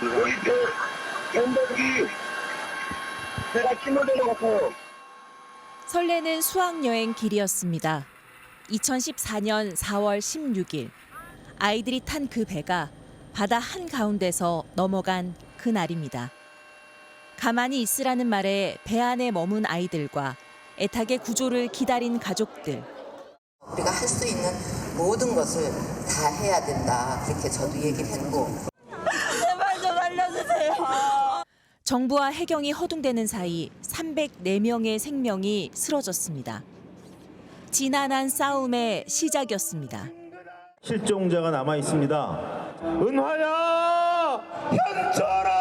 우리 전복이 배가 침몰된 것 같아요. 설레는 수학여행 길이었습니다. 2014년 4월 16일 아이들이 탄 그 배가 바다 한가운데서 넘어간 그날입니다. 가만히 있으라는 말에 배 안에 머문 아이들과 애타게 구조를 기다린 가족들. 우리가 할 수 있는 모든 것을 다 해야 된다. 그렇게 저도 얘기를 했고. 제발 좀 알려주세요. 정부와 해경이 허둥대는 사이 304명의 생명이 쓰러졌습니다. 지난한 싸움의 시작이었습니다. 실종자가 남아 있습니다. 은화야, 현철아!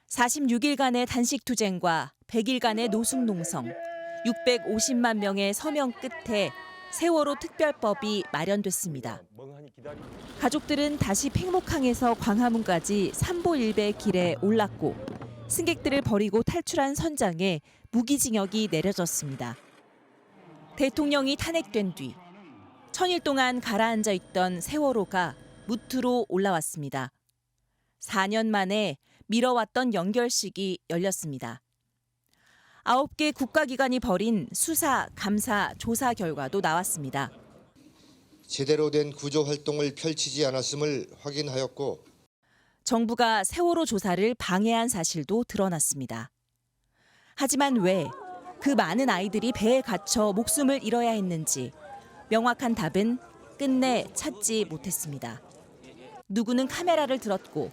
46일간의 단식 투쟁과 100일간의 노숙 농성, 650만 명의 서명 끝에 세월호 특별법이 마련됐습니다. 가족들은 다시 팽목항에서 광화문까지 삼보일배 길에 올랐고 승객들을 버리고 탈출한 선장에 무기징역이 내려졌습니다. 대통령이 탄핵된 뒤 1000일 동안 가라앉아 있던 세월호가 무트로 올라왔습니다. 4년 만에 미뤄왔던 연결식이 열렸습니다. 9개 국가기관이 벌인 수사, 감사, 조사 결과도 나왔습니다. 제대로 된 구조 활동을 펼치지 않았음을 확인하였고 정부가 세월호 조사를 방해한 사실도 드러났습니다. 하지만 왜 그 많은 아이들이 배에 갇혀 목숨을 잃어야 했는지 명확한 답은 끝내 찾지 못했습니다. 누구는 카메라를 들었고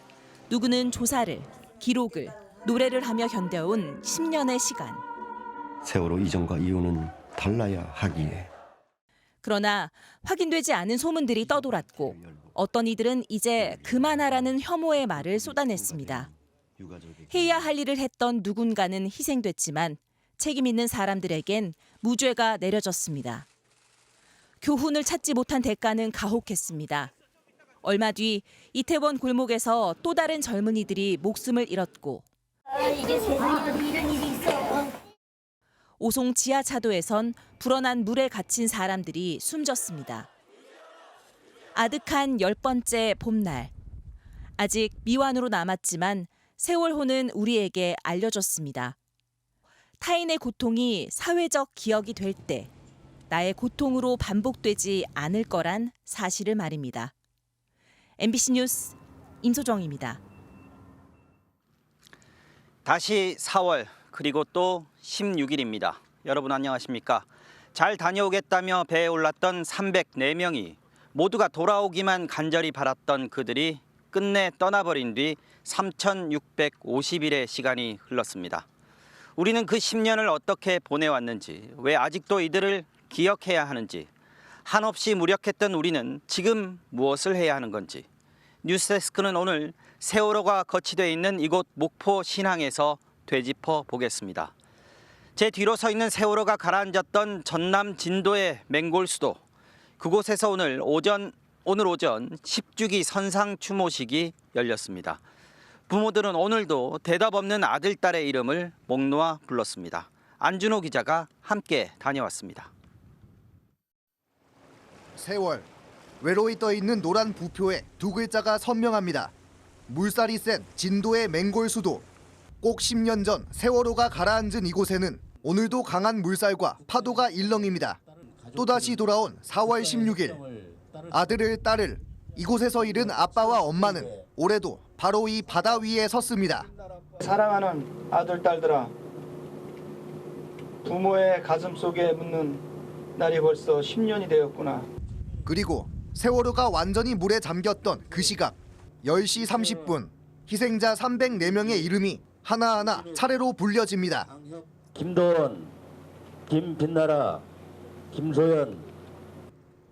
누구는 조사를, 기록을, 노래를 하며 견뎌온 10년의 시간. 세월호 이전과 이후는 달라야 하기에. 그러나 확인되지 않은 소문들이 떠돌았고 어떤 이들은 이제 그만하라는 혐오의 말을 쏟아냈습니다. 해야 할 일을 했던 누군가는 희생됐지만 책임 있는 사람들에겐 무죄가 내려졌습니다. 교훈을 찾지 못한 대가는 가혹했습니다. 얼마 뒤 이태원 골목에서 또 다른 젊은이들이 목숨을 잃었고 이게 세상에 이런 일이 있어. 오송 지하차도에선 불어난 물에 갇힌 사람들이 숨졌습니다. 아득한 10번째 봄날. 아직 미완으로 남았지만 세월호는 우리에게 알려줬습니다. 타인의 고통이 사회적 기억이 될 때 나의 고통으로 반복되지 않을 거란 사실을 말입니다. MBC 뉴스 임소정입니다. 다시 4월 그리고 또 16일입니다. 여러분 안녕하십니까? 잘 다녀오겠다며 배에 올랐던 304명이 모두가 돌아오기만 간절히 바랐던 그들이 끝내 떠나버린 뒤 3650일의 시간이 흘렀습니다. 우리는 그 10년을 어떻게 보내왔는지, 왜 아직도 이들을 기억해야 하는지, 한없이 무력했던 우리는 지금 무엇을 해야 하는 건지, 뉴스데스크는 오늘 세월호가 거치되어 있는 이곳 목포 신항에서 되짚어 보겠습니다. 제 뒤로 서 있는 세월호가 가라앉았던 전남 진도의 맹골수도, 그곳에서 오늘 오전 10주기 선상 추모식이 열렸습니다. 부모들은 오늘도 대답 없는 아들, 딸의 이름을 목 놓아 불렀습니다. 안준호 기자가 함께 다녀왔습니다. 세월, 외로이 떠있는 노란 부표에 두 글자가 선명합니다. 물살이 센 진도의 맹골수도. 꼭 10년 전 세월호가 가라앉은 이곳에는 오늘도 강한 물살과 파도가 일렁입니다. 또다시 돌아온 4월 16일. 아들을, 딸을 이곳에서 잃은 아빠와 엄마는 올해도 바로 이 바다 위에 섰습니다. 사랑하는 아들, 딸들아, 부모의 가슴 속에 묻는 날이 벌써 10년이 되었구나. 그리고 세월호가 완전히 물에 잠겼던 그 시각 10시 30분 희생자 304명의 이름이 하나하나 차례로 불려집니다. 김도원, 김빛나라, 김소연.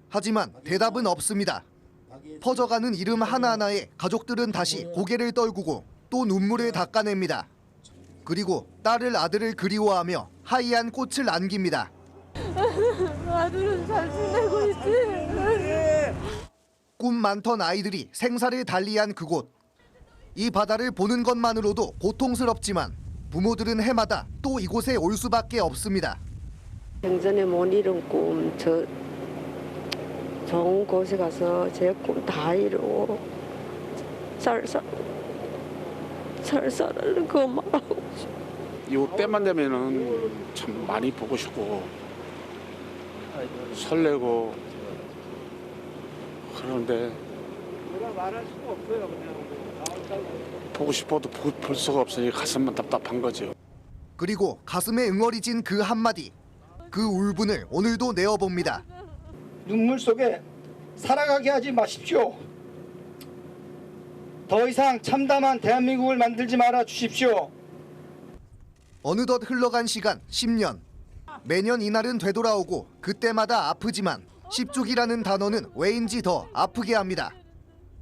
하지만 대답은 없습니다. 퍼져가는 이름 하나하나에 가족들은 다시 고개를 떨구고 또 눈물을 닦아냅니다. 그리고 딸을, 아들을 그리워하며 하얀 꽃을 안깁니다. 아들은 잘 지내고 있지. 꿈 많던 아이들이 생사를 달리한 그곳. 이 바다를 보는 것만으로도 고통스럽지만 부모들은 해마다 또 이곳에 올 수밖에 없습니다. 생전에 못 이룬 꿈, 좋은 곳에 가서 제 꿈 다 이루고 살살하는 거 말하고 싶어. 이 때만 되면은 참 많이 보고 싶고 설레고 그런데 보고 싶어도 볼 수가 없으니 가슴만 답답한 거죠. 그리고 가슴에 응어리진 그 한마디. 그 울분을 오늘도 내어봅니다. 눈물 속에 살아가게 하지 마십시오. 더 이상 참담한 대한민국을 만들지 말아 주십시오. 어느덧 흘러간 시간 10년. 매년 이날은 되돌아오고 그때마다 아프지만 10주기라는 단어는 왜인지 더 아프게 합니다.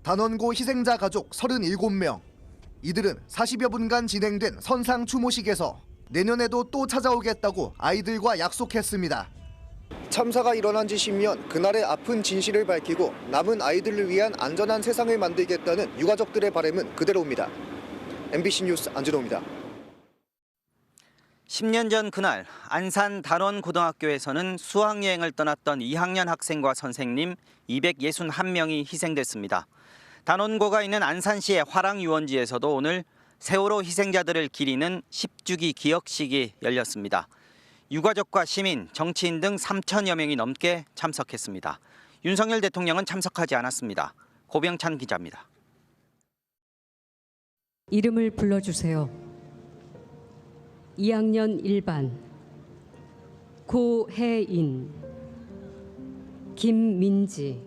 단원고 희생자 가족 37명. 이들은 40여 분간 진행된 선상 추모식에서 내년에도 또 찾아오겠다고 아이들과 약속했습니다. 참사가 일어난 지 10년, 그날의 아픈 진실을 밝히고 남은 아이들을 위한 안전한 세상을 만들겠다는 유가족들의 바람은 그대로입니다. MBC 뉴스 안준호입니다. 10년 전 그날 안산 단원고등학교에서는 수학여행을 떠났던 2학년 학생과 선생님 261명이 희생됐습니다. 단원고가 있는 안산시의 화랑유원지에서도 오늘 세월호 희생자들을 기리는 10주기 기억식이 열렸습니다. 유가족과 시민, 정치인 등 3천여 명이 넘게 참석했습니다. 윤석열 대통령은 참석하지 않았습니다. 고병찬 기자입니다. 이름을 불러주세요. 2학년 1반 고혜인, 김민지.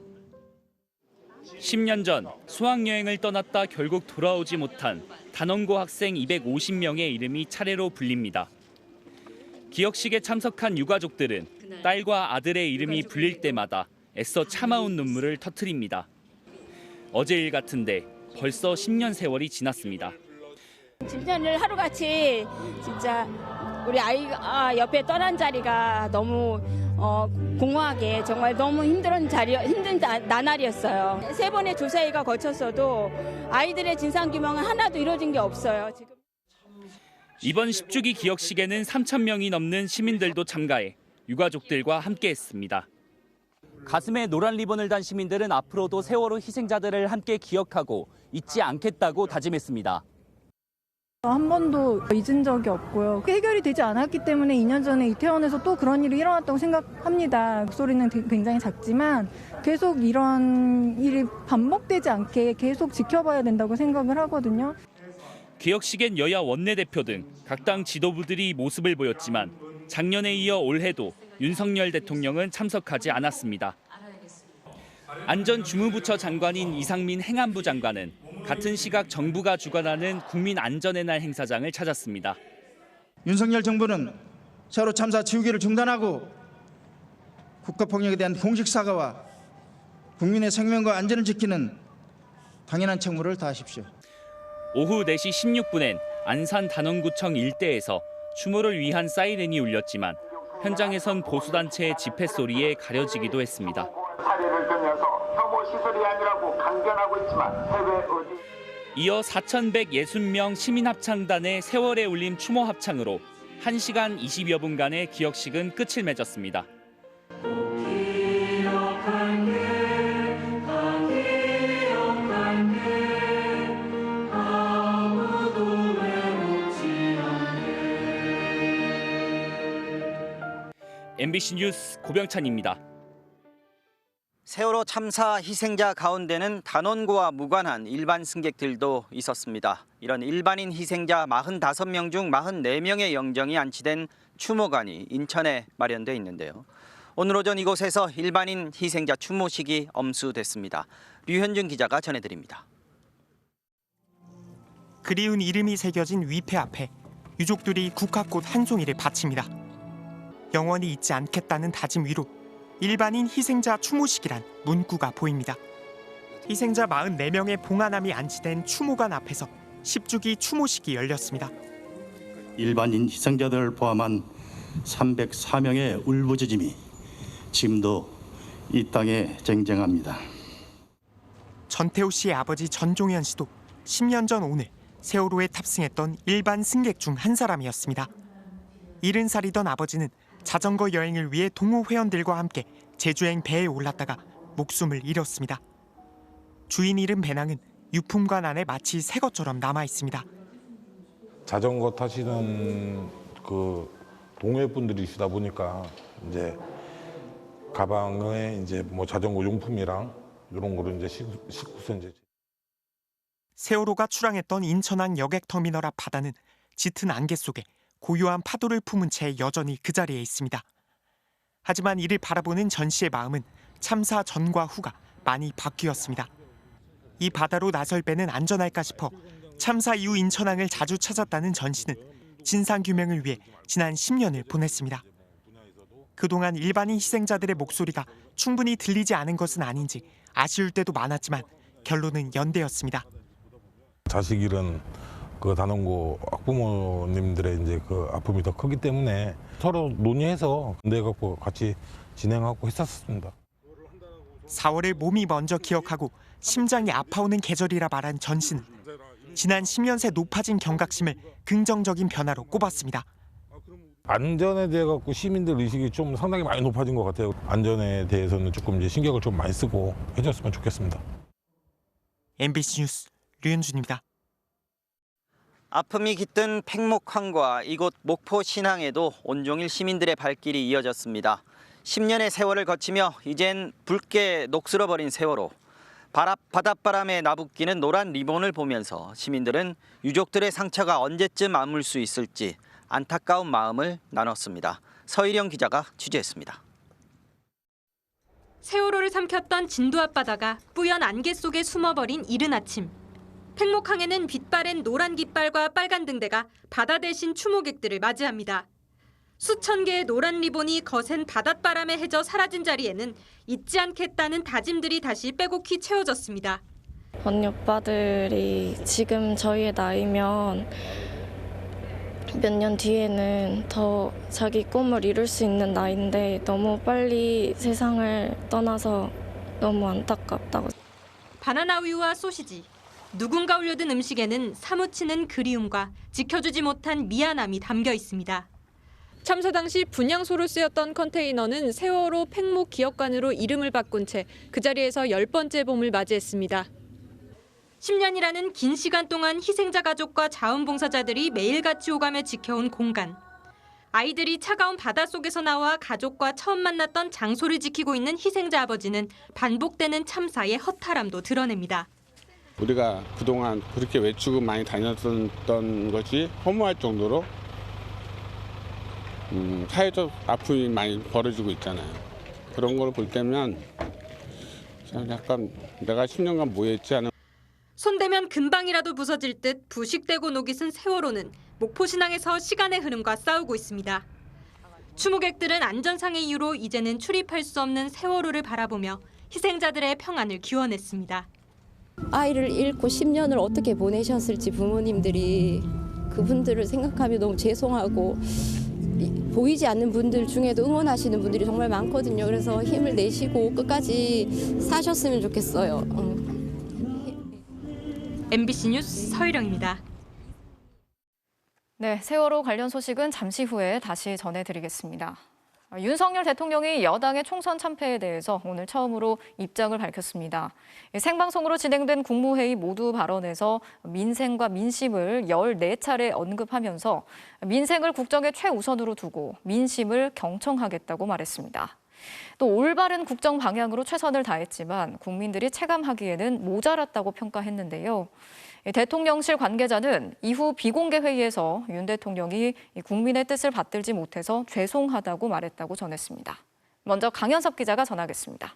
10년 전 수학여행을 떠났다 결국 돌아오지 못한 단원고 학생 250명의 이름이 차례로 불립니다. 기억식에 참석한 유가족들은 딸과 아들의 이름이 불릴 때마다 애써 참아온 눈물을 터뜨립니다. 어제 일 같은데 벌써 10년 세월이 지났습니다. 10년을 하루같이 진짜 우리 아이가 옆에 떠난 자리가 너무 공허하게 정말 너무 힘든 나날이었어요. 3번의 조사회가 거쳤어도 아이들의 진상규명은 하나도 이루어진 게 없어요. 지금. 이번 10주기 기억식에는 3,000명이 넘는 시민들도 참가해 유가족들과 함께했습니다. 가슴에 노란 리본을 단 시민들은 앞으로도 세월호 희생자들을 함께 기억하고 잊지 않겠다고 다짐했습니다. 한 번도 잊은 적이 없고요. 해결이 되지 않았기 때문에 2년 전에 이태원에서 또 그런 일이 일어났다고 생각합니다. 목소리는 굉장히 작지만 계속 이런 일이 반복되지 않게 계속 지켜봐야 된다고 생각을 하거든요. 기억식엔 여야 원내대표 등 각 당 지도부들이 모습을 보였지만 작년에 이어 올해도 윤석열 대통령은 참석하지 않았습니다. 안전주무부처 장관인 이상민 행안부 장관은 같은 시각 정부가 주관하는 국민안전의 날 행사장을 찾았습니다. 윤석열 정부는 세월호 참사 지우개를 중단하고 국가폭력에 대한 공식 사과와 국민의 생명과 안전을 지키는 당연한 책무를 다하십시오. 오후 4시 16분엔 안산 단원구청 일대에서 추모를 위한 사이렌이 울렸지만 현장에선 보수단체의 집회 소리에 가려지기도 했습니다. 사례를 들면서 혐오 시설이 아니라고 강변하고 있지만 해외 어디 이어 4,160명 시민합창단의 세월에 울림 추모 합창으로 1시간 20여 분간의 기억식은 끝을 맺었습니다. MBC 뉴스 고병찬입니다. 세월호 참사 희생자 가운데는 단원고와 무관한 일반 승객들도 있었습니다. 이런 일반인 희생자 45명 중 44명의 영정이 안치된 추모관이 인천에 마련돼 있는데요. 오늘 오전 이곳에서 일반인 희생자 추모식이 엄수됐습니다. 류현준 기자가 전해드립니다. 그리운 이름이 새겨진 위패 앞에 유족들이 국화꽃 한 송이를 바칩니다. 영원히 잊지 않겠다는 다짐 위로 일반인 희생자 추모식이란 문구가 보입니다. 희생자 44명의 봉화남이 안치된 추모관 앞에서 10주기 추모식이 열렸습니다. 일반인 희생자들을 포함한 304명의 울부짖음이 지금도 이 땅에 쟁쟁합니다. 전태호 씨의 아버지 전종현 씨도 10년 전 오늘 세월호에 탑승했던 일반 승객 중 한 사람이었습니다. 70살이던 아버지는 자전거 여행을 위해 동호 회원들과 함께 제주행 배에 올랐다가 목숨을 잃었습니다. 주인 잃은 배낭은 유품관 안에 마치 새 것처럼 남아 있습니다. 자전거 타시는 그 동호회 분들이시다 보니까 이제 가방에 이제 뭐 자전거 용품이랑 이런 거를 이제 싣고서 이제. 세월호가 출항했던 인천항 여객터미널 앞 바다는 짙은 안개 속에 고요한 파도를 품은 채 여전히 그 자리에 있습니다. 하지만 이를 바라보는 전 씨의 마음은 참사 전과 후가 많이 바뀌었습니다. 이 바다로 나설 배는 안전할까 싶어 참사 이후 인천항을 자주 찾았다는 전 씨는 진상규명을 위해 지난 10년을 보냈습니다. 그동안 일반인 희생자들의 목소리가 충분히 들리지 않은 것은 아닌지 아쉬울 때도 많았지만 결론은 연대였습니다. 자식 잃은 그 단원고 학부모님들의 이제 그 아픔이 더 크기 때문에 서로 논의해서 내갖고 같이 진행하고 했었습니다. 4월을 몸이 먼저 기억하고 심장이 아파오는 계절이라 말한 전 씨는 지난 10년 새 높아진 경각심을 긍정적인 변화로 꼽았습니다. 안전에 대해 갖고 시민들 의식이 좀 상당히 많이 높아진 것 같아요. 안전에 대해서는 조금 이제 신경을 좀 많이 쓰고 해줬으면 좋겠습니다. MBC 뉴스 류현준입니다. 아픔이 깃든 팽목항과 이곳 목포 신항에도 온종일 시민들의 발길이 이어졌습니다. 10년의 세월을 거치며 이젠 붉게 녹슬어버린 세월호. 바닷바람에 나부끼는 노란 리본을 보면서 시민들은 유족들의 상처가 언제쯤 아물 수 있을지 안타까운 마음을 나눴습니다. 서일영 기자가 취재했습니다. 세월호를 삼켰던 진도 앞바다가 뿌연 안개 속에 숨어버린 이른 아침. 팽목항에는 빛바랜 노란 깃발과 빨간 등대가 바다 대신 추모객들을 맞이합니다. 수천 개의 노란 리본이 거센 바닷바람에 헤져 사라진 자리에는 잊지 않겠다는 다짐들이 다시 빼곡히 채워졌습니다. 언니 오빠들이 지금 저희의 나이면 몇 년 뒤에는 더 자기 꿈을 이룰 수 있는 나이인데 너무 빨리 세상을 떠나서 너무 안타깝다고. 바나나 우유와 소시지, 누군가 올려둔 음식에는 사무치는 그리움과 지켜주지 못한 미안함이 담겨 있습니다. 참사 당시 분향소로 쓰였던 컨테이너는 세월호 팽목 기억관으로 이름을 바꾼 채 그 자리에서 10번째 봄을 맞이했습니다. 10년이라는 긴 시간 동안 희생자 가족과 자원봉사자들이 매일같이 오가며 지켜온 공간. 아이들이 차가운 바닷속에서 나와 가족과 처음 만났던 장소를 지키고 있는 희생자 아버지는 반복되는 참사의 허탈함도 드러냅니다. 우리가 그동안 그렇게 외출을 많이 다녔던 것이 허무할 정도로 사회적 아픔이 많이 벌어지고 있잖아요. 그런 걸 볼 때면 약간 내가 10년간 뭐 했지 하는. 손대면 금방이라도 부서질 듯 부식되고 녹이 쓴 세월호는 목포신항에서 시간의 흐름과 싸우고 있습니다. 추모객들은 안전상의 이유로 이제는 출입할 수 없는 세월호를 바라보며 희생자들의 평안을 기원했습니다. 아이를 잃고 10년을 어떻게 보내셨을지 부모님들이 그분들을 생각하며 너무 죄송하고 보이지 않는 분들 중에도 응원하시는 분들이 정말 많거든요. 그래서 힘을 내시고 끝까지 사셨으면 좋겠어요. MBC 뉴스 서희령입니다. 네, 세월호 관련 소식은 잠시 후에 다시 전해드리겠습니다. 윤석열 대통령이 여당의 총선 참패에 대해서 오늘 처음으로 입장을 밝혔습니다. 생방송으로 진행된 국무회의 모두 발언에서 민생과 민심을 14차례 언급하면서 민생을 국정의 최우선으로 두고 민심을 경청하겠다고 말했습니다. 또 올바른 국정 방향으로 최선을 다했지만 국민들이 체감하기에는 모자랐다고 평가했는데요. 대통령실 관계자는 이후 비공개 회의에서 윤 대통령이 국민의 뜻을 받들지 못해서 죄송하다고 말했다고 전했습니다. 먼저 강현석 기자가 전하겠습니다.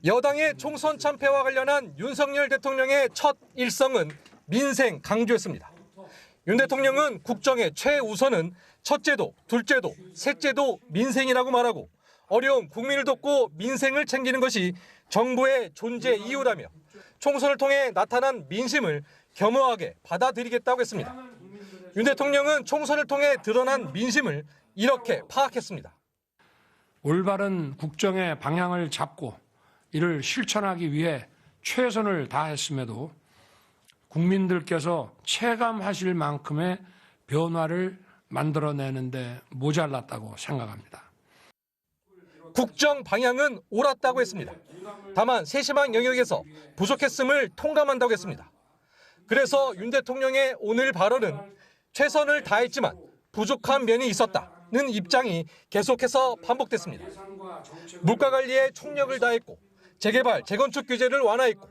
여당의 총선 참패와 관련한 윤석열 대통령의 첫 일성은 민생 강조했습니다. 윤 대통령은 국정의 최우선은 첫째도, 둘째도, 셋째도 민생이라고 말하고 어려운 국민을 돕고 민생을 챙기는 것이 정부의 존재 이유라며 총선을 통해 나타난 민심을 겸허하게 받아들이겠다고 했습니다. 윤 대통령은 총선을 통해 드러난 민심을 이렇게 파악했습니다. 올바른 국정의 방향을 잡고 이를 실천하기 위해 최선을 다했음에도 국민들께서 체감하실 만큼의 변화를 만들어내는데 모자랐다고 생각합니다. 국정 방향은 옳았다고 했습니다. 다만 세심한 영역에서 부족했음을 통감한다고 했습니다. 그래서 윤 대통령의 오늘 발언은 최선을 다했지만 부족한 면이 있었다는 입장이 계속해서 반복됐습니다. 물가 관리에 총력을 다했고 재개발, 재건축 규제를 완화했고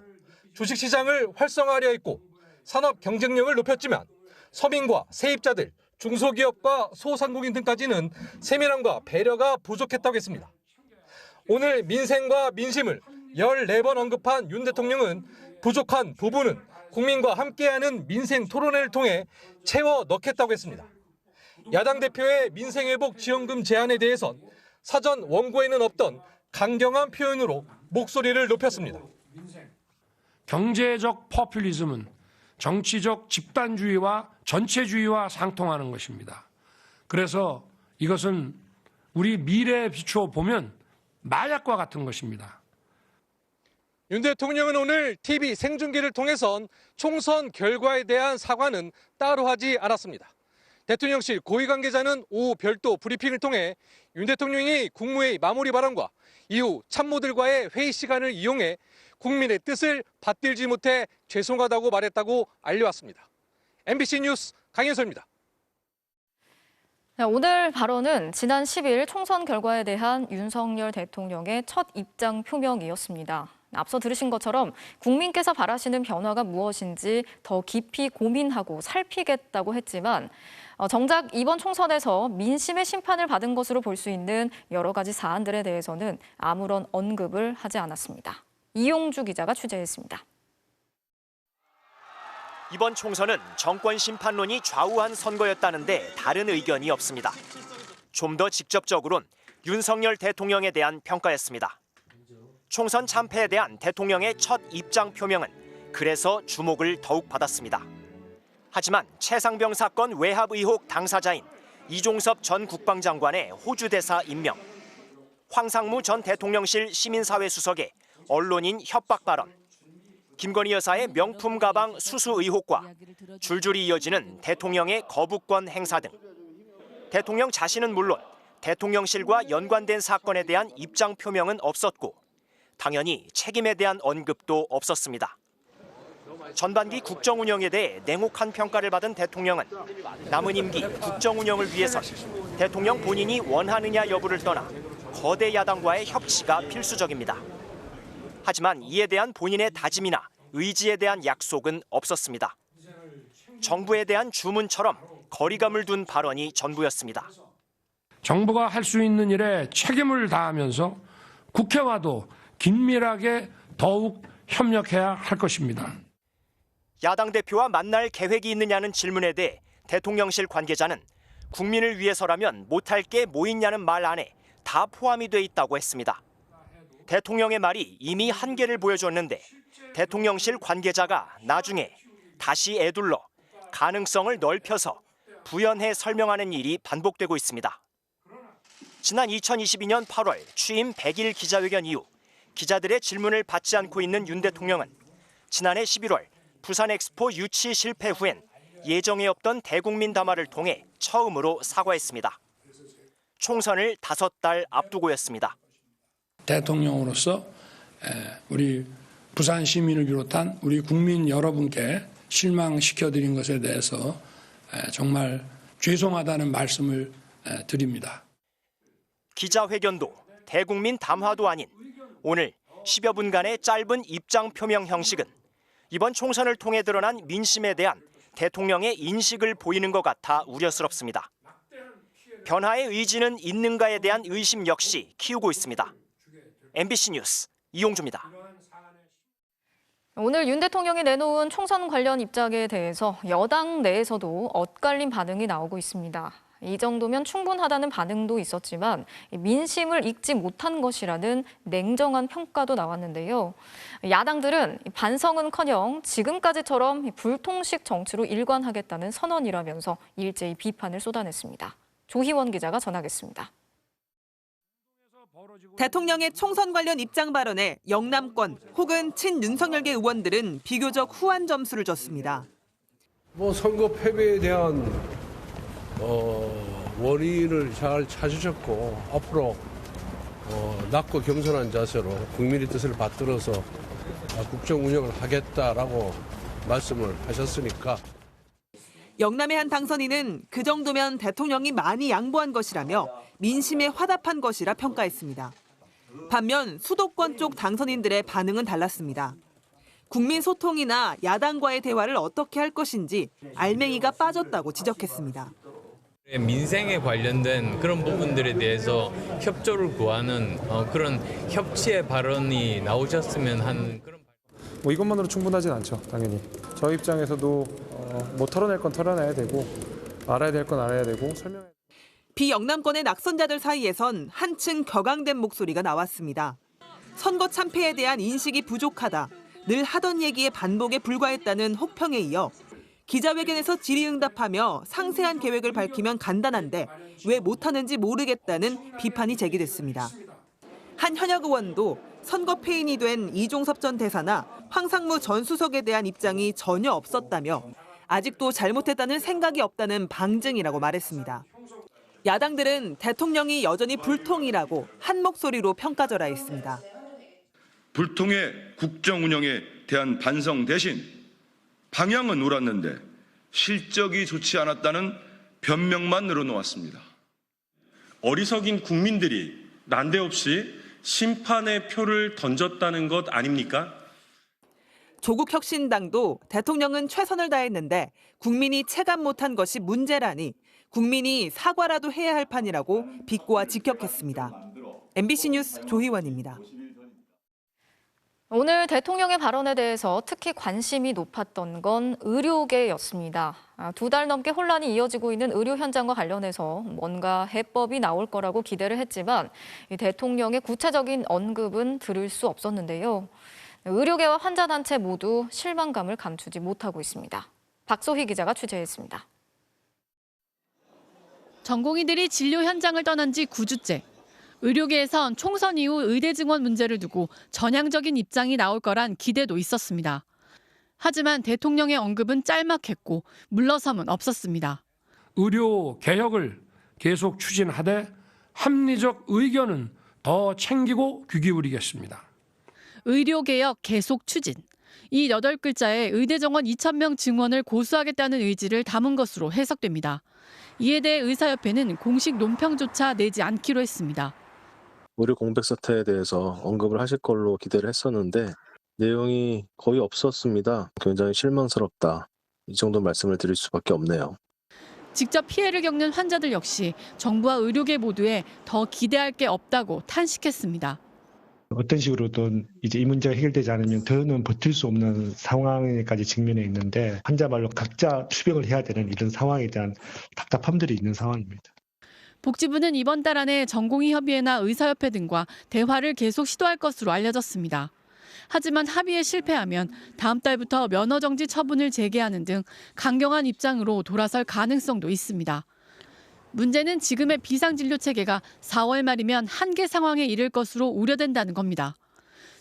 주식시장을 활성화하려 했고 산업 경쟁력을 높였지만 서민과 세입자들, 중소기업과 소상공인 등까지는 세밀함과 배려가 부족했다고 했습니다. 오늘 민생과 민심을 14번 언급한 윤 대통령은 부족한 부분은 국민과 함께하는 민생 토론회를 통해 채워 넣겠다고 했습니다. 야당 대표의 민생회복 지원금 제안에 대해선 사전 원고에는 없던 강경한 표현으로 목소리를 높였습니다. 경제적 포퓰리즘은 정치적 집단주의와 전체주의와 상통하는 것입니다. 그래서 이것은 우리 미래에 비추어 보면 마약과 같은 것입니다. 윤 대통령은 오늘 TV 생중계를 통해선 총선 결과에 대한 사과는 따로 하지 않았습니다. 대통령실 고위 관계자는 오후 별도 브리핑을 통해 윤 대통령이 국무회의 마무리 발언과 이후 참모들과의 회의 시간을 이용해 국민의 뜻을 받들지 못해 죄송하다고 말했다고 알려왔습니다. MBC 뉴스 강현서입니다. 오늘 발언은 지난 10일 총선 결과에 대한 윤석열 대통령의 첫 입장 표명이었습니다. 앞서 들으신 것처럼 국민께서 바라시는 변화가 무엇인지 더 깊이 고민하고 살피겠다고 했지만 정작 이번 총선에서 민심의 심판을 받은 것으로 볼 수 있는 여러 가지 사안들에 대해서는 아무런 언급을 하지 않았습니다. 이용주 기자가 취재했습니다. 이번 총선은 정권 심판론이 좌우한 선거였다는데 다른 의견이 없습니다. 좀 더 직접적으로는 윤석열 대통령에 대한 평가였습니다. 총선 참패에 대한 대통령의 첫 입장 표명은 그래서 주목을 더욱 받았습니다. 하지만 최상병 사건 외압 의혹 당사자인 이종섭 전 국방장관의 호주 대사 임명, 황상무 전 대통령실 시민사회 수석의 언론인 협박 발언, 김건희 여사의 명품 가방 수수 의혹과 줄줄이 이어지는 대통령의 거부권 행사 등 대통령 자신은 물론 대통령실과 연관된 사건에 대한 입장 표명은 없었고 당연히 책임에 대한 언급도 없었습니다. 전반기 국정 운영에 대해 냉혹한 평가를 받은 대통령은 남은 임기 국정 운영을 위해선 대통령 본인이 원하느냐 여부를 떠나 거대 야당과의 협치가 필수적입니다. 하지만 이에 대한 본인의 다짐이나 의지에 대한 약속은 없었습니다. 정부에 대한 주문처럼 거리감을 둔 발언이 전부였습니다. 정부가 할 수 있는 일에 책임을 다하면서 국회와도 긴밀하게 더욱 협력해야 할 것입니다. 야당 대표와 만날 계획이 있느냐는 질문에 대해 대통령실 관계자는 국민을 위해서라면 못할 게 뭐 있냐는 말 안에 다 포함이 돼 있다고 했습니다. 대통령의 말이 이미 한계를 보여줬는데 대통령실 관계자가 나중에 다시 에둘러 가능성을 넓혀서 부연해 설명하는 일이 반복되고 있습니다. 지난 2022년 8월 취임 100일 기자회견 이후 기자들의 질문을 받지 않고 있는 윤 대통령은 지난해 11월 부산 엑스포 유치 실패 후엔 예정에 없던 대국민 담화를 통해 처음으로 사과했습니다. 총선을 5달 앞두고였습니다. 대통령으로서 우리 부산 시민을 비롯한 우리 국민 여러분께 실망시켜드린 것에 대해서 정말 죄송하다는 말씀을 드립니다. 기자회견도 대국민 담화도 아닌 오늘 10여 분간의 짧은 입장 표명 형식은 이번 총선을 통해 드러난 민심에 대한 대통령의 인식을 보이는 것 같아 우려스럽습니다. 변화의 의지는 있는가에 대한 의심 역시 키우고 있습니다. MBC 뉴스 이용주입니다. 오늘 윤 대통령이 내놓은 총선 관련 입장에 대해서 여당 내에서도 엇갈린 반응이 나오고 있습니다. 이 정도면 충분하다는 반응도 있었지만 민심을 읽지 못한 것이라는 냉정한 평가도 나왔는데요. 야당들은 반성은커녕 지금까지처럼 불통식 정치로 일관하겠다는 선언이라면서 일제히 비판을 쏟아냈습니다. 조희원 기자가 전하겠습니다. 대통령의 총선 관련 입장 발언에 영남권 혹은 친윤석열계 의원들은 비교적 후한 점수를 줬습니다. 선거 패배에 대한 원인을 잘 찾으셨고 앞으로 낮고 겸손한 자세로 국민의 뜻을 받들어서 국정 운영을 하겠다라고 말씀을 하셨으니까. 영남의 한 당선인은 그 정도면 대통령이 많이 양보한 것이라며 민심에 화답한 것이라 평가했습니다. 반면 수도권 쪽 당선인들의 반응은 달랐습니다. 국민 소통이나 야당과의 대화를 어떻게 할 것인지 알맹이가 빠졌다고 지적했습니다. 민생에 관련된 그런 부분들에 대해서 협조를 구하는 그런 협치의 발언이 나오셨으면 하는 그런. 이것만으로 충분하진 않죠, 당연히. 저희 입장에서도 털어낼 건 털어내야 되고 알아야 될 건 알아야 되고 설명해야. 비영남권의 낙선자들 사이에선 한층 격앙된 목소리가 나왔습니다. 선거 참패에 대한 인식이 부족하다, 늘 하던 얘기의 반복에 불과했다는 혹평에 이어 기자회견에서 질의응답하며 상세한 계획을 밝히면 간단한데 왜 못하는지 모르겠다는 비판이 제기됐습니다. 한 현역 의원도 선거 패인이 된 이종섭 전 대사나 황상무 전 수석에 대한 입장이 전혀 없었다며 아직도 잘못했다는 생각이 없다는 방증이라고 말했습니다. 야당들은 대통령이 여전히 불통이라고 한 목소리로 평가절하했습니다. 불통의 국정 운영에 대한 반성 대신 방향은 옳았는데 실적이 좋지 않았다는 변명만 늘어놓았습니다. 어리석인 국민들이 난데없이 심판의 표를 던졌다는 것 아닙니까? 조국혁신당도 대통령은 최선을 다했는데 국민이 체감 못한 것이 문제라니 국민이 사과라도 해야 할 판이라고 비꼬아 직격했습니다. MBC 뉴스 조희원입니다. 오늘 대통령의 발언에 대해서 특히 관심이 높았던 건 의료계였습니다. 2달 넘게 혼란이 이어지고 있는 의료 현장과 관련해서 뭔가 해법이 나올 거라고 기대를 했지만 대통령의 구체적인 언급은 들을 수 없었는데요. 의료계와 환자단체 모두 실망감을 감추지 못하고 있습니다. 박소희 기자가 취재했습니다. 전공의들이 진료 현장을 떠난 지 9주째. 의료계에선 총선 이후 의대 증원 문제를 두고 전향적인 입장이 나올 거란 기대도 있었습니다. 하지만 대통령의 언급은 짤막했고 물러섬은 없었습니다. 의료 개혁을 계속 추진하되 합리적 의견은 더 챙기고 귀 기울이겠습니다. 의료개혁 계속 추진. 이 8글자에 의대 정원 2,000명 증원을 고수하겠다는 의지를 담은 것으로 해석됩니다. 이에 대해 의사협회는 공식 논평조차 내지 않기로 했습니다. 의료 공백 사태에 대해서 언급을 하실 걸로 기대를 했었는데 내용이 거의 없었습니다. 굉장히 실망스럽다. 이 정도 말씀을 드릴 수밖에 없네요. 직접 피해를 겪는 환자들 역시 정부와 의료계 모두에 더 기대할 게 없다고 탄식했습니다. 어떤 식으로든 이제 이 문제가 해결되지 않으면 더는 버틸 수 없는 상황에까지 직면해 있는데 환자말로 각자 투병을 해야 되는 이런 상황에 대한 답답함들이 있는 상황입니다. 복지부는 이번 달 안에 전공의협의회나 의사협회 등과 대화를 계속 시도할 것으로 알려졌습니다. 하지만 합의에 실패하면 다음 달부터 면허정지 처분을 재개하는 등 강경한 입장으로 돌아설 가능성도 있습니다. 문제는 지금의 비상진료 체계가 4월 말이면 한계 상황에 이를 것으로 우려된다는 겁니다.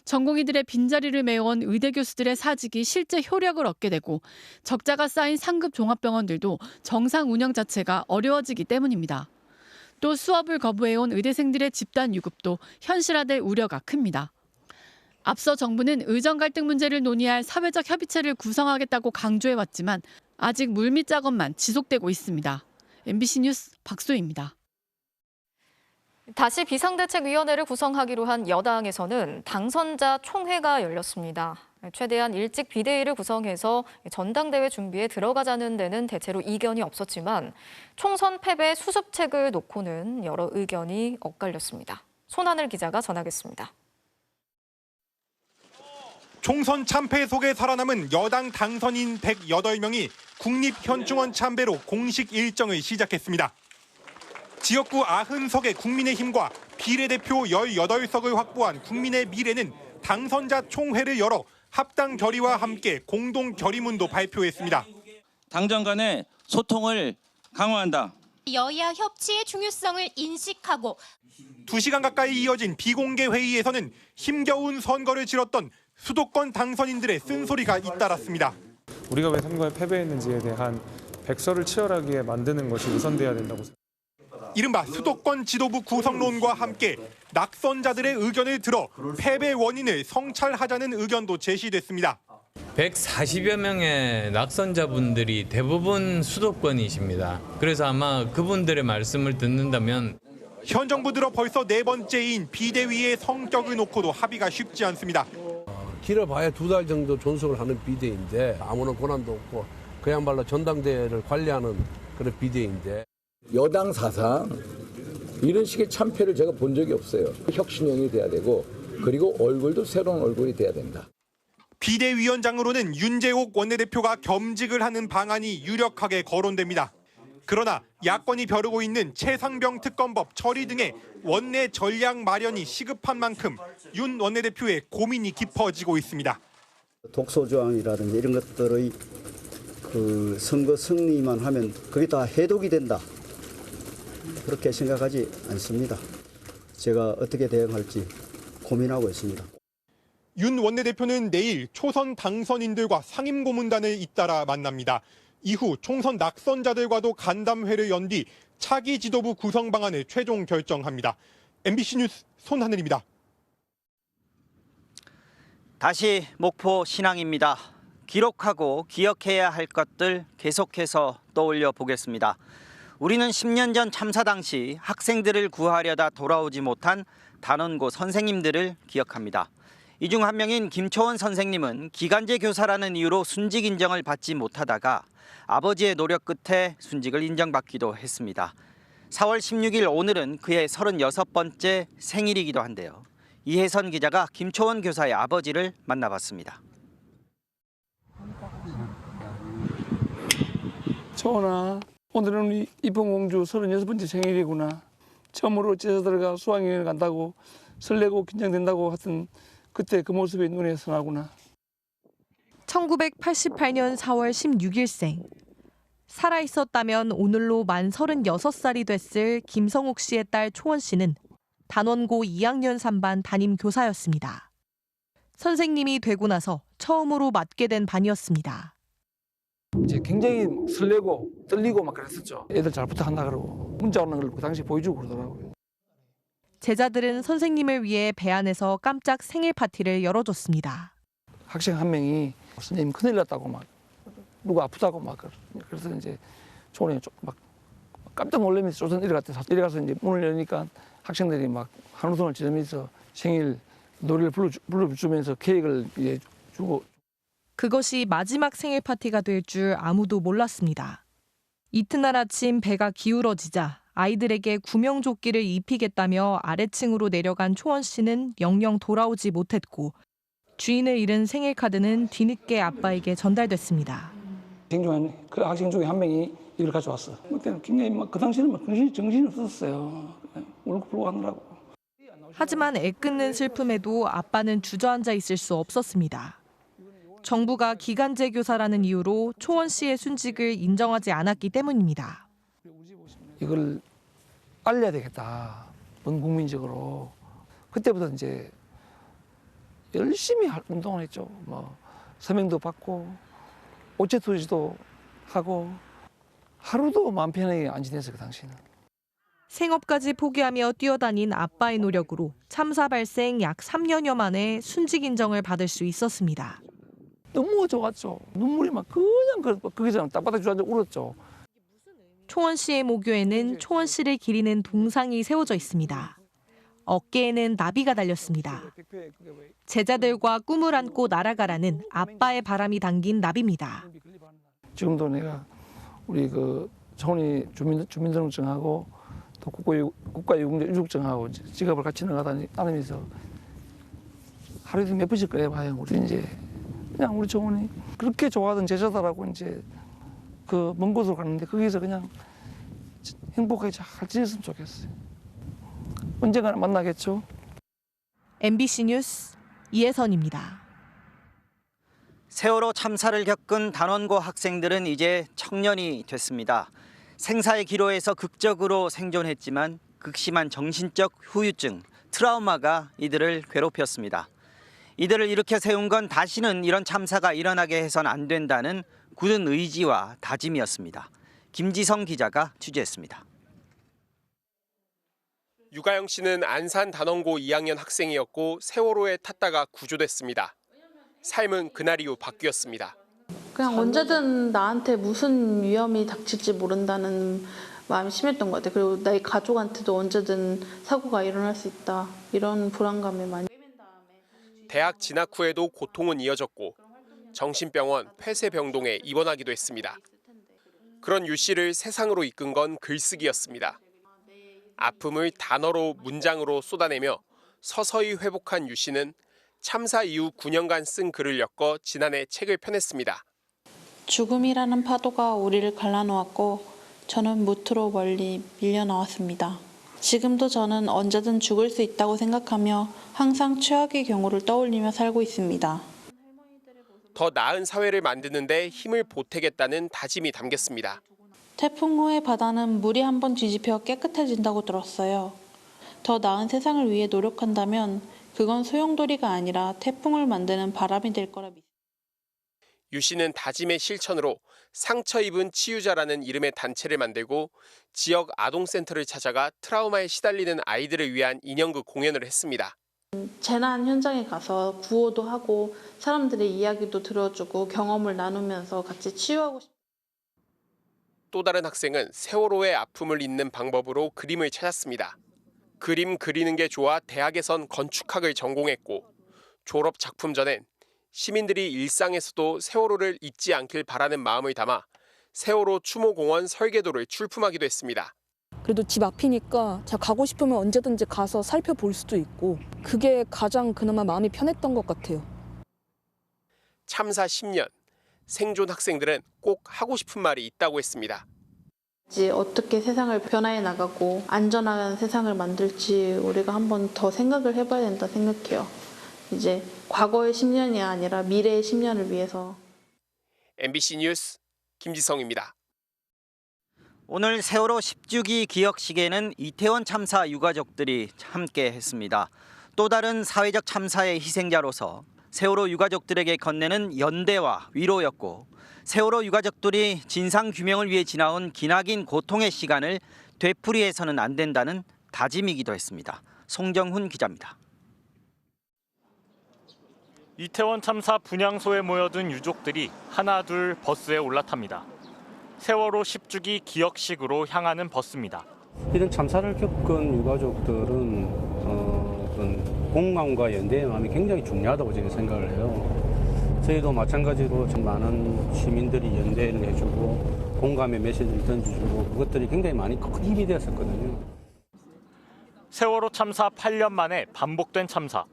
전공의들의 빈자리를 메워온 의대 교수들의 사직이 실제 효력을 얻게 되고 적자가 쌓인 상급 종합병원들도 정상 운영 자체가 어려워지기 때문입니다. 또 수업을 거부해온 의대생들의 집단 유급도 현실화될 우려가 큽니다. 앞서 정부는 의정 갈등 문제를 논의할 사회적 협의체를 구성하겠다고 강조해왔지만 아직 물밑 작업만 지속되고 있습니다. MBC 뉴스 박소희입니다. 다시 비상대책위원회를 구성하기로 한 여당에서는 당선자 총회가 열렸습니다. 최대한 일찍 비대위를 구성해서 전당대회 준비에 들어가자는 데는 대체로 이견이 없었지만 총선 패배 수습책을 놓고는 여러 의견이 엇갈렸습니다. 손하늘 기자가 전하겠습니다. 총선 참패 속에 살아남은 여당 당선인 108명이 국립현충원 참배로 공식 일정을 시작했습니다. 지역구 90석의 국민의힘과 비례대표 18석을 확보한 국민의 미래는 당선자 총회를 열어 합당 결의와 함께 공동 결의문도 발표했습니다. 당정 간의 소통을 강화한다. 여야 협치의 중요성을 인식하고 2시간 가까이 이어진 비공개 회의에서는 힘겨운 선거를 치렀던 수도권 당선인들의 쓴소리가 잇따랐습니다. 우리가 왜 선거에 패배했는지에 대한 백서를 치열하게 만드는 것이 우선돼야 된다고 생각합니다. 이른바 수도권 지도부 구성론과 함께 낙선자들의 의견을 들어 패배 원인을 성찰하자는 의견도 제시됐습니다. 140여 명의 낙선자분들이 대부분 수도권이십니다. 그래서 아마 그분들의 말씀을 듣는다면 현 정부 들어 벌써 4번째인 비대위의 성격을 놓고도 합의가 쉽지 않습니다. 길어봐야 2달 정도 존속을 하는 비대위인데 아무런 권한도 없고 그야말로 전당대회를 관리하는 그런 비대위인데 여당 사상 이런 식의 참패를 제가 본 적이 없어요. 혁신형이 돼야 되고 그리고 얼굴도 새로운 얼굴이 돼야 된다. 비대위원장으로는 윤재옥 원내대표가 겸직을 하는 방안이 유력하게 거론됩니다. 그러나 야권이 벼르고 있는 최상병 특검법 처리 등의 원내 전략 마련이 시급한 만큼 윤 원내대표의 고민이 깊어지고 있습니다. 독소조항이라든지 이런 것들의 그 선거 승리만 하면 그게 다 해독이 된다. 그렇게 생각하지 않습니다. 제가 어떻게 대응할지 고민하고 있습니다. 윤 원내대표는 내일 초선 당선인들과 상임고문단을 잇따라 만납니다. 이후 총선 낙선자들과도 간담회를 연 뒤 차기 지도부 구성 방안을 최종 결정합니다. MBC 뉴스 손하늘입니다. 다시 목포 신앙입니다. 기록하고 기억해야 할 것들 계속해서 떠올려 보겠습니다. 우리는 10년 전 참사 당시 학생들을 구하려다 돌아오지 못한 단원고 선생님들을 기억합니다. 이 중 한 명인 김초원 선생님은 기간제 교사라는 이유로 순직 인정을 받지 못하다가 아버지의 노력 끝에 순직을 인정받기도 했습니다. 4월 16일 오늘은 그의 36번째 생일이기도 한데요. 이혜선 기자가 김초원 교사의 아버지를 만나봤습니다. 초원아, 오늘은 우리 이쁜공주 36번째 생일이구나. 처음으로 제자들과 수학여행을 간다고 설레고 긴장된다고 하던 그때 그 모습이 눈에 선하구나. 1988년 4월 16일생. 살아있었다면 오늘로 만 36살이 됐을 김성욱 씨의 딸 초원 씨는 단원고 2학년 3반 담임 교사였습니다. 선생님이 되고 나서 처음으로 맡게 된 반이었습니다. 이제 굉장히 설레고 떨리고 막 그랬었죠. 애들 잘 부탁한다 그러고 문자 오는 걸 그 당시 보여주고 그러더라고요. 제자들은 선생님을 위해 배 안에서 깜짝 생일 파티를 열어줬습니다. 학생 한 명이 선생님 큰일 났다고 막 누가 아프다고 막 그래서 이제 초원이 막 깜짝 놀라면서 조선 이래가서 이제 문을 여니까 학생들이 막 한우성을 지르면서 생일 노래를 불러주면서 케이크를 이제 주고. 그것이 마지막 생일 파티가 될 줄 아무도 몰랐습니다. 이튿날 아침 배가 기울어지자 아이들에게 구명조끼를 입히겠다며 아래층으로 내려간 초원 씨는 영영 돌아오지 못했고 주인을 잃은 생일 카드는 뒤늦게 아빠에게 전달됐습니다. 그 학생 중에 한 명이 이걸 가져왔어. 그때는 굉장히 그 당시에는 정신이 없었어요. 울고불고 하느라고. 하지만 애끓는 슬픔에도 아빠는 주저앉아 있을 수 없었습니다. 정부가 기간제 교사라는 이유로 초원 씨의 순직을 인정하지 않았기 때문입니다. 이걸 알려야 되겠다. 전 국민적으로. 그때부터 이제 열심히 운동을 했죠. 뭐 서명도 받고 오체 투지도 하고 하루도 마음 편하게 안 지냈어요, 그 당시에는. 생업까지 포기하며 뛰어다닌 아빠의 노력으로 참사 발생 약 3년여 만에 순직 인정을 받을 수 있었습니다. 너무 좋았죠. 눈물이 막 그냥 거기서 땅바닥 주저앉아 울었죠. 초원 씨의 모교에는 초원 씨를 기리는 동상이 세워져 있습니다. 어깨에는 나비가 달렸습니다. 제자들과 꿈을 안고 날아가라는 아빠의 바람이 담긴 나비입니다. 지금도 내가 우리 그 초원이 주민등록증하고 또 국가유적증하고 지갑을 같이 나가다니면서 하루에 몇 번씩 그래봐요. 우리 이제 그냥 우리 초원이 그렇게 좋아하던 제자들하고 이제 그 먼 곳으로 가는데 거기서 그냥 행복하게 잘 지냈으면 좋겠어요. 언젠가 만나겠죠. MBC 뉴스 이혜선입니다. 세월호 참사를 겪은 단원고 학생들은 이제 청년이 됐습니다. 생사의 기로에서 극적으로 생존했지만 극심한 정신적 후유증, 트라우마가 이들을 괴롭혔습니다. 이들을 일으켜 세운 건 다시는 이런 참사가 일어나게 해선 안 된다는 굳은 의지와 다짐이었습니다. 김지성 기자가 취재했습니다. 유가영 씨는 안산 단원고 2학년 학생이었고 세월호에 탔다가 구조됐습니다. 삶은 그날 이후 바뀌었습니다. 그냥 언제든 나한테 무슨 위험이 닥칠지 모른다는 마음이 심했던 것 같아요. 그리고 나의 가족한테도 언제든 사고가 일어날 수 있다. 이런 불안감이 많이. 대학 진학 후에도 고통은 이어졌고 정신병원 폐쇄병동에 입원하기도 했습니다. 그런 유 씨를 세상으로 이끈 건 글쓰기였습니다. 아픔을 단어로 문장으로 쏟아내며 서서히 회복한 유 씨는 참사 이후 9년간 쓴 글을 엮어 지난해 책을 펴냈습니다. 죽음이라는 파도가 우리를 갈라놓았고 저는 무트로 멀리 밀려나왔습니다. 지금도 저는 언제든 죽을 수 있다고 생각하며 항상 최악의 경우를 떠올리며 살고 있습니다. 더 나은 사회를 만드는 데 힘을 보태겠다는 다짐이 담겼습니다. 태풍 후의 바다는 물이 한번 뒤집혀 깨끗해진다고 들었어요. 더 나은 세상을 위해 노력한다면 그건 소용돌이가 아니라 태풍을 만드는 바람이 될 거라 믿습니다. 유 씨는 다짐의 실천으로 상처 입은 치유자라는 이름의 단체를 만들고 지역 아동센터를 찾아가 트라우마에 시달리는 아이들을 위한 인형극 공연을 했습니다. 재난 현장에 가서 구호도 하고 사람들의 이야기도 들어주고 경험을 나누면서 같이 치유하고 싶습니다. 또 다른 학생은 세월호의 아픔을 잇는 방법으로 그림을 찾았습니다. 그림 그리는 게 좋아 대학에선 건축학을 전공했고 졸업 작품 전엔 시민들이 일상에서도 세월호를 잊지 않길 바라는 마음을 담아 세월호 추모공원 설계도를 출품하기도 했습니다. 그래도 집 앞이니까 제가 가고 싶으면 언제든지 가서 살펴볼 수도 있고 그게 가장 그나마 마음이 편했던 것 같아요. 참사 10년, 생존 학생들은 꼭 하고 싶은 말이 있다고 했습니다. 이제 어떻게 세상을 변화해 나가고 안전한 세상을 만들지 우리가 한번 더 생각을 해봐야 된다 생각해요. 이제 과거의 10년이 아니라 미래의 10년을 위해서. MBC 뉴스 김지성입니다. 오늘 세월호 10주기 기억식에는 이태원 참사 유가족들이 함께했습니다. 또 다른 사회적 참사의 희생자로서 세월호 유가족들에게 건네는 연대와 위로였고 세월호 유가족들이 진상규명을 위해 지나온 기나긴 고통의 시간을 되풀이해서는 안 된다는 다짐이기도 했습니다. 송정훈 기자입니다. 이태원 참사 분향소에 모여든 유족들이 하나둘 버스에 올라탑니다. 세월호 10주기 기억식으로 향하는 버스입니다. 이런 참사를 겪은 유가족들은 어떤 공감과 연대의 마음이 굉장히 중요하다고 저는 생각을 해요. 저희도 마찬가지로 참 많은 시민들이 연대를 해주고 공감의 메시지를 던져주고 그것들이 굉장히 많이 큰 힘이 되었었거든요. 세월호 참사 8년 만에 반복된 참사.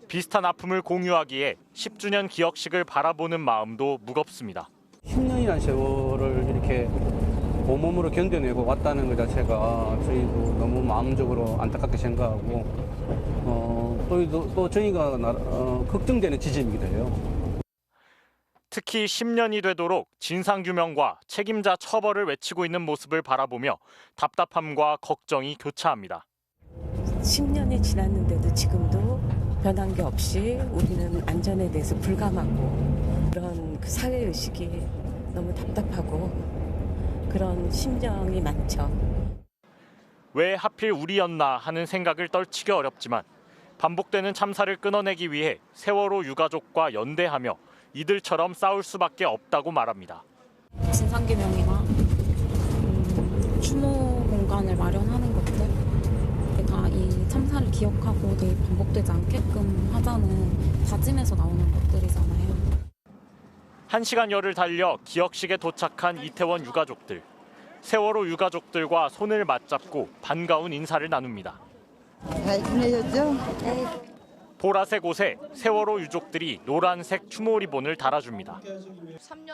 비슷한 아픔을 공유하기에 10주년 기억식을 바라보는 마음도 무겁습니다. 10년이라는 세월을 이렇게 온몸으로 견뎌내고 왔다는 것 자체가 저희도 너무 마음적으로 안타깝게 생각하고 또 저희가 걱정되는 지점이기도 해요. 특히 10년이 되도록 진상규명과 책임자 처벌을 외치고 있는 모습을 바라보며 답답함과 걱정이 교차합니다. 10년이 지났는데도 지금도 변한 게 없이 우리는 안전에 대해서 불감하고 그런 그 사회의식이 너무 답답하고 그런 심정이 많죠. 왜 하필 우리였나 하는 생각을 떨치기 어렵지만 반복되는 참사를 끊어내기 위해 세월호 유가족과 연대하며 이들처럼 싸울 수밖에 없다고 말합니다. 진상규명이나 추모 공간을 마련하는 것들 다 이 참사를 기억하고 내일 반복되지 않게끔 하자는 다짐에서 나오는 것들이잖아요. 1시간여를 달려 기억식에 도착한 이태원 유가족들. 세월호 유가족들과 손을 맞잡고 반가운 인사를 나눕니다. 잘 지내셨죠? 보라색 옷에 세월호 유족들이 노란색 추모 리본을 달아줍니다.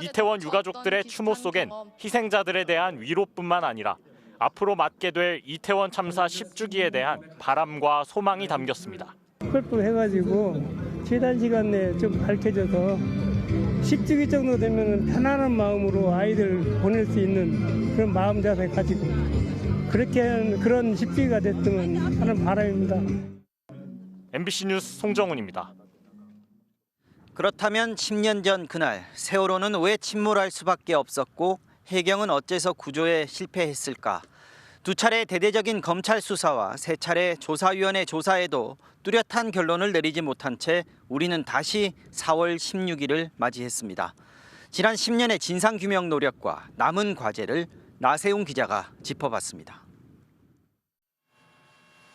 이태원 유가족들의 추모 속엔 희생자들에 대한 위로뿐만 아니라 앞으로 맞게 될 이태원 참사 10주기에 대한 바람과 소망이 담겼습니다. 펄펄해가지고 최단 시간 내에 좀 밝혀져서 10주기 정도 되면 편안한 마음으로 아이들 보낼 수 있는 그런 마음 자세 가지고 그렇게 하는 그런 10주기가 됐으면 하는 바람입니다. MBC 뉴스 송정훈입니다. 그렇다면 10년 전 그날 세월호는 왜 침몰할 수밖에 없었고 해경은 어째서 구조에 실패했을까? 두 차례 대대적인 검찰 수사와 세 차례 조사위원회 조사에도 뚜렷한 결론을 내리지 못한 채 우리는 다시 4월 16일을 맞이했습니다. 지난 10년의 진상규명 노력과 남은 과제를 나세웅 기자가 짚어봤습니다.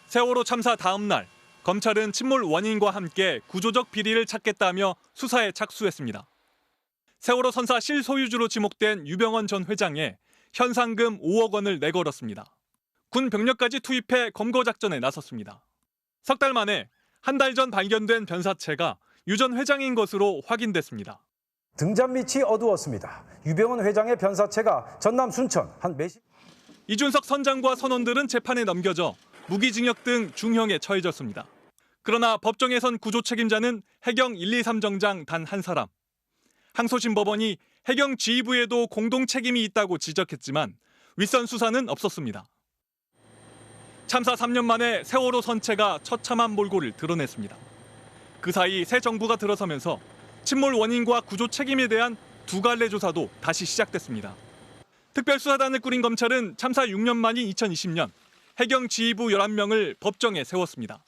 세월호 참사 다음 날 검찰은 침몰 원인과 함께 구조적 비리를 찾겠다며 수사에 착수했습니다. 세월호 선사 실소유주로 지목된 유병언 전 회장에 현상금 5억 원을 내걸었습니다. 군 병력까지 투입해 검거 작전에 나섰습니다. 석 달 만에 한 달 전 발견된 변사체가 유 전 회장인 것으로 확인됐습니다. 등잔 밑이 어두웠습니다. 유병언 회장의 변사체가 전남 순천 한 매시. 이준석 선장과 선원들은 재판에 넘겨져 무기징역 등 중형에 처해졌습니다. 그러나 법정에선 구조 책임자는 해경 1, 2, 3정장 단 한 사람. 항소심 법원이 해경 지휘부에도 공동 책임이 있다고 지적했지만 윗선 수사는 없었습니다. 참사 3년 만에 세월호 선체가 처참한 몰골을 드러냈습니다. 그 사이 새 정부가 들어서면서 침몰 원인과 구조 책임에 대한 두 갈래 조사도 다시 시작됐습니다. 특별수사단을 꾸린 검찰은 참사 6년 만인 2020년 해경 지휘부 11명을 법정에 세웠습니다.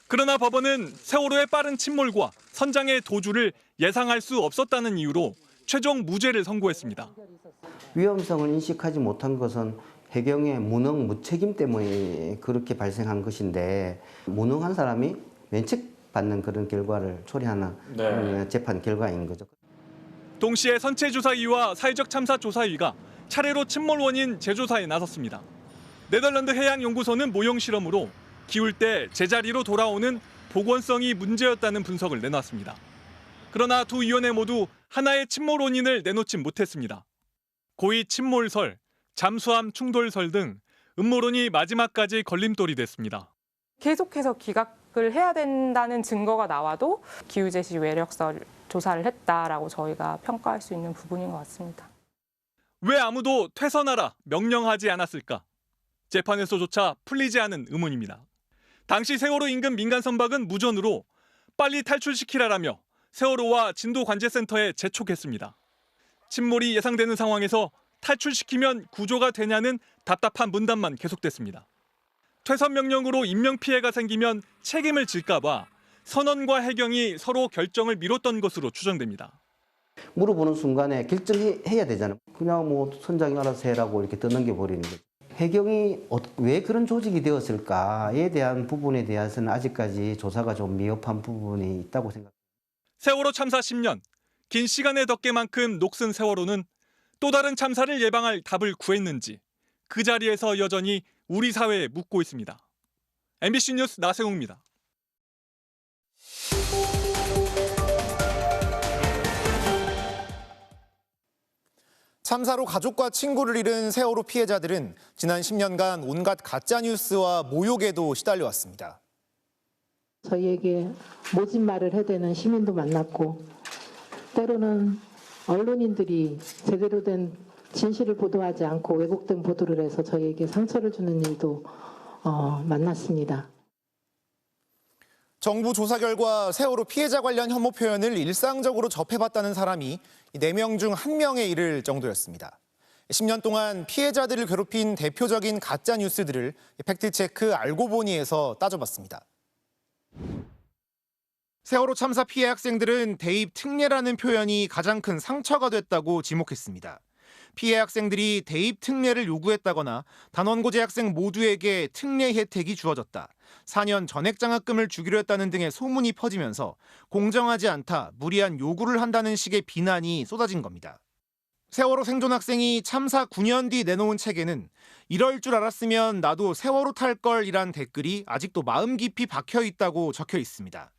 그러나 법원은 세월호의 빠른 침몰과 선장의 도주를 예상할 수 없었다는 이유로 최종 무죄를 선고했습니다. 위험성을 인식하지 못한 것은 해경의 무능, 무책임 때문에 그렇게 발생한 것인데 무능한 사람이 면책받는 그런 결과를 초래하는 재판 결과인 거죠. 동시에 선체조사위와 사회적 참사 조사위가 차례로 침몰 원인 재조사에 나섰습니다. 네덜란드 해양연구소는 모형 실험으로 기울 때 제자리로 돌아오는 복원성이 문제였다는 분석을 내놨습니다. 그러나 두 위원회 모두 하나의 침몰 원인을 내놓지 못했습니다. 고의 침몰설, 잠수함 충돌설 등 음모론이 마지막까지 걸림돌이 됐습니다. 계속해서 기각을 해야 된다는 증거가 나와도 기후제시 외력설 조사를 했다라고 저희가 평가할 수 있는 부분인 것 같습니다. 왜 아무도 퇴선하라 명령하지 않았을까? 재판에서조차 풀리지 않은 의문입니다. 당시 세월호 인근 민간 선박은 무전으로 빨리 탈출시키라라며 세월호와 진도관제센터에 재촉했습니다. 침몰이 예상되는 상황에서 탈출시키면 구조가 되냐는 답답한 문답만 계속됐습니다. 퇴선 명령으로 인명피해가 생기면 책임을 질까 봐 선원과 해경이 서로 결정을 미뤘던 것으로 추정됩니다. 물어보는 순간에 결정해야 되잖아요. 그냥 뭐 선장이 알아서 해라고 이렇게 떠넘겨버리는 거죠. 해경이 왜 그런 조직이 되었을까에 대한 부분에 대해서는 아직까지 조사가 좀 미흡한 부분이 있다고 생각합니다. 세월호 참사 10년, 긴 시간의 덕계만큼 녹슨 세월호는 또 다른 참사를 예방할 답을 구했는지 그 자리에서 여전히 우리 사회에 묻고 있습니다. MBC 뉴스 나세웅입니다. 참사로 가족과 친구를 잃은 세월호 피해자들은 지난 10년간 온갖 가짜뉴스와 모욕에도 시달려왔습니다. 저희에게 모진 말을 해대는 시민도 만났고 때로는 언론인들이 제대로 된 진실을 보도하지 않고 왜곡된 보도를 해서 저희에게 상처를 주는 일도 만났습니다. 정부 조사 결과 세월호 피해자 관련 혐오 표현을 일상적으로 접해봤다는 사람이 4명 중 1명에 이를 정도였습니다. 10년 동안 피해자들을 괴롭힌 대표적인 가짜 뉴스들을 팩트체크 알고 보니에서 따져봤습니다. 세월호 참사 피해 학생들은 대입 특례라는 표현이 가장 큰 상처가 됐다고 지목했습니다. 피해 학생들이 대입 특례를 요구했다거나 단원고재 학생 모두에게 특례 혜택이 주어졌다. 4년 전액 장학금을 주기로 했다는 등의 소문이 퍼지면서 공정하지 않다, 무리한 요구를 한다는 식의 비난이 쏟아진 겁니다. 세월호 생존 학생이 참사 9년 뒤 내놓은 책에는 이럴 줄 알았으면 나도 세월호 탈 걸이란 댓글이 아직도 마음 깊이 박혀 있다고 적혀 있습니다.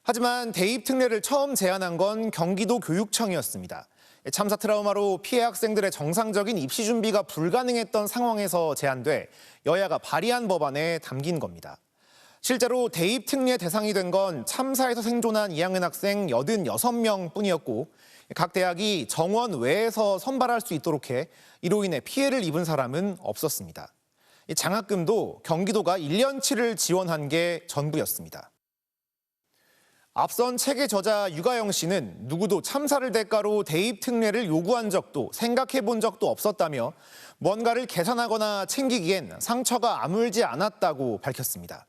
하지만 대입 특례를 처음 제안한 건 경기도 교육청이었습니다. 참사 트라우마로 피해 학생들의 정상적인 입시 준비가 불가능했던 상황에서 제안돼 여야가 발의한 법안에 담긴 겁니다. 실제로 대입 특례 대상이 된 건 참사에서 생존한 2학년 학생 86명 뿐이었고 각 대학이 정원 외에서 선발할 수 있도록 해 이로 인해 피해를 입은 사람은 없었습니다. 장학금도 경기도가 1년치를 지원한 게 전부였습니다. 앞선 책의 저자 유가영 씨는 누구도 참사를 대가로 대입 특례를 요구한 적도 생각해 본 적도 없었다며 뭔가를 계산하거나 챙기기엔 상처가 아물지 않았다고 밝혔습니다.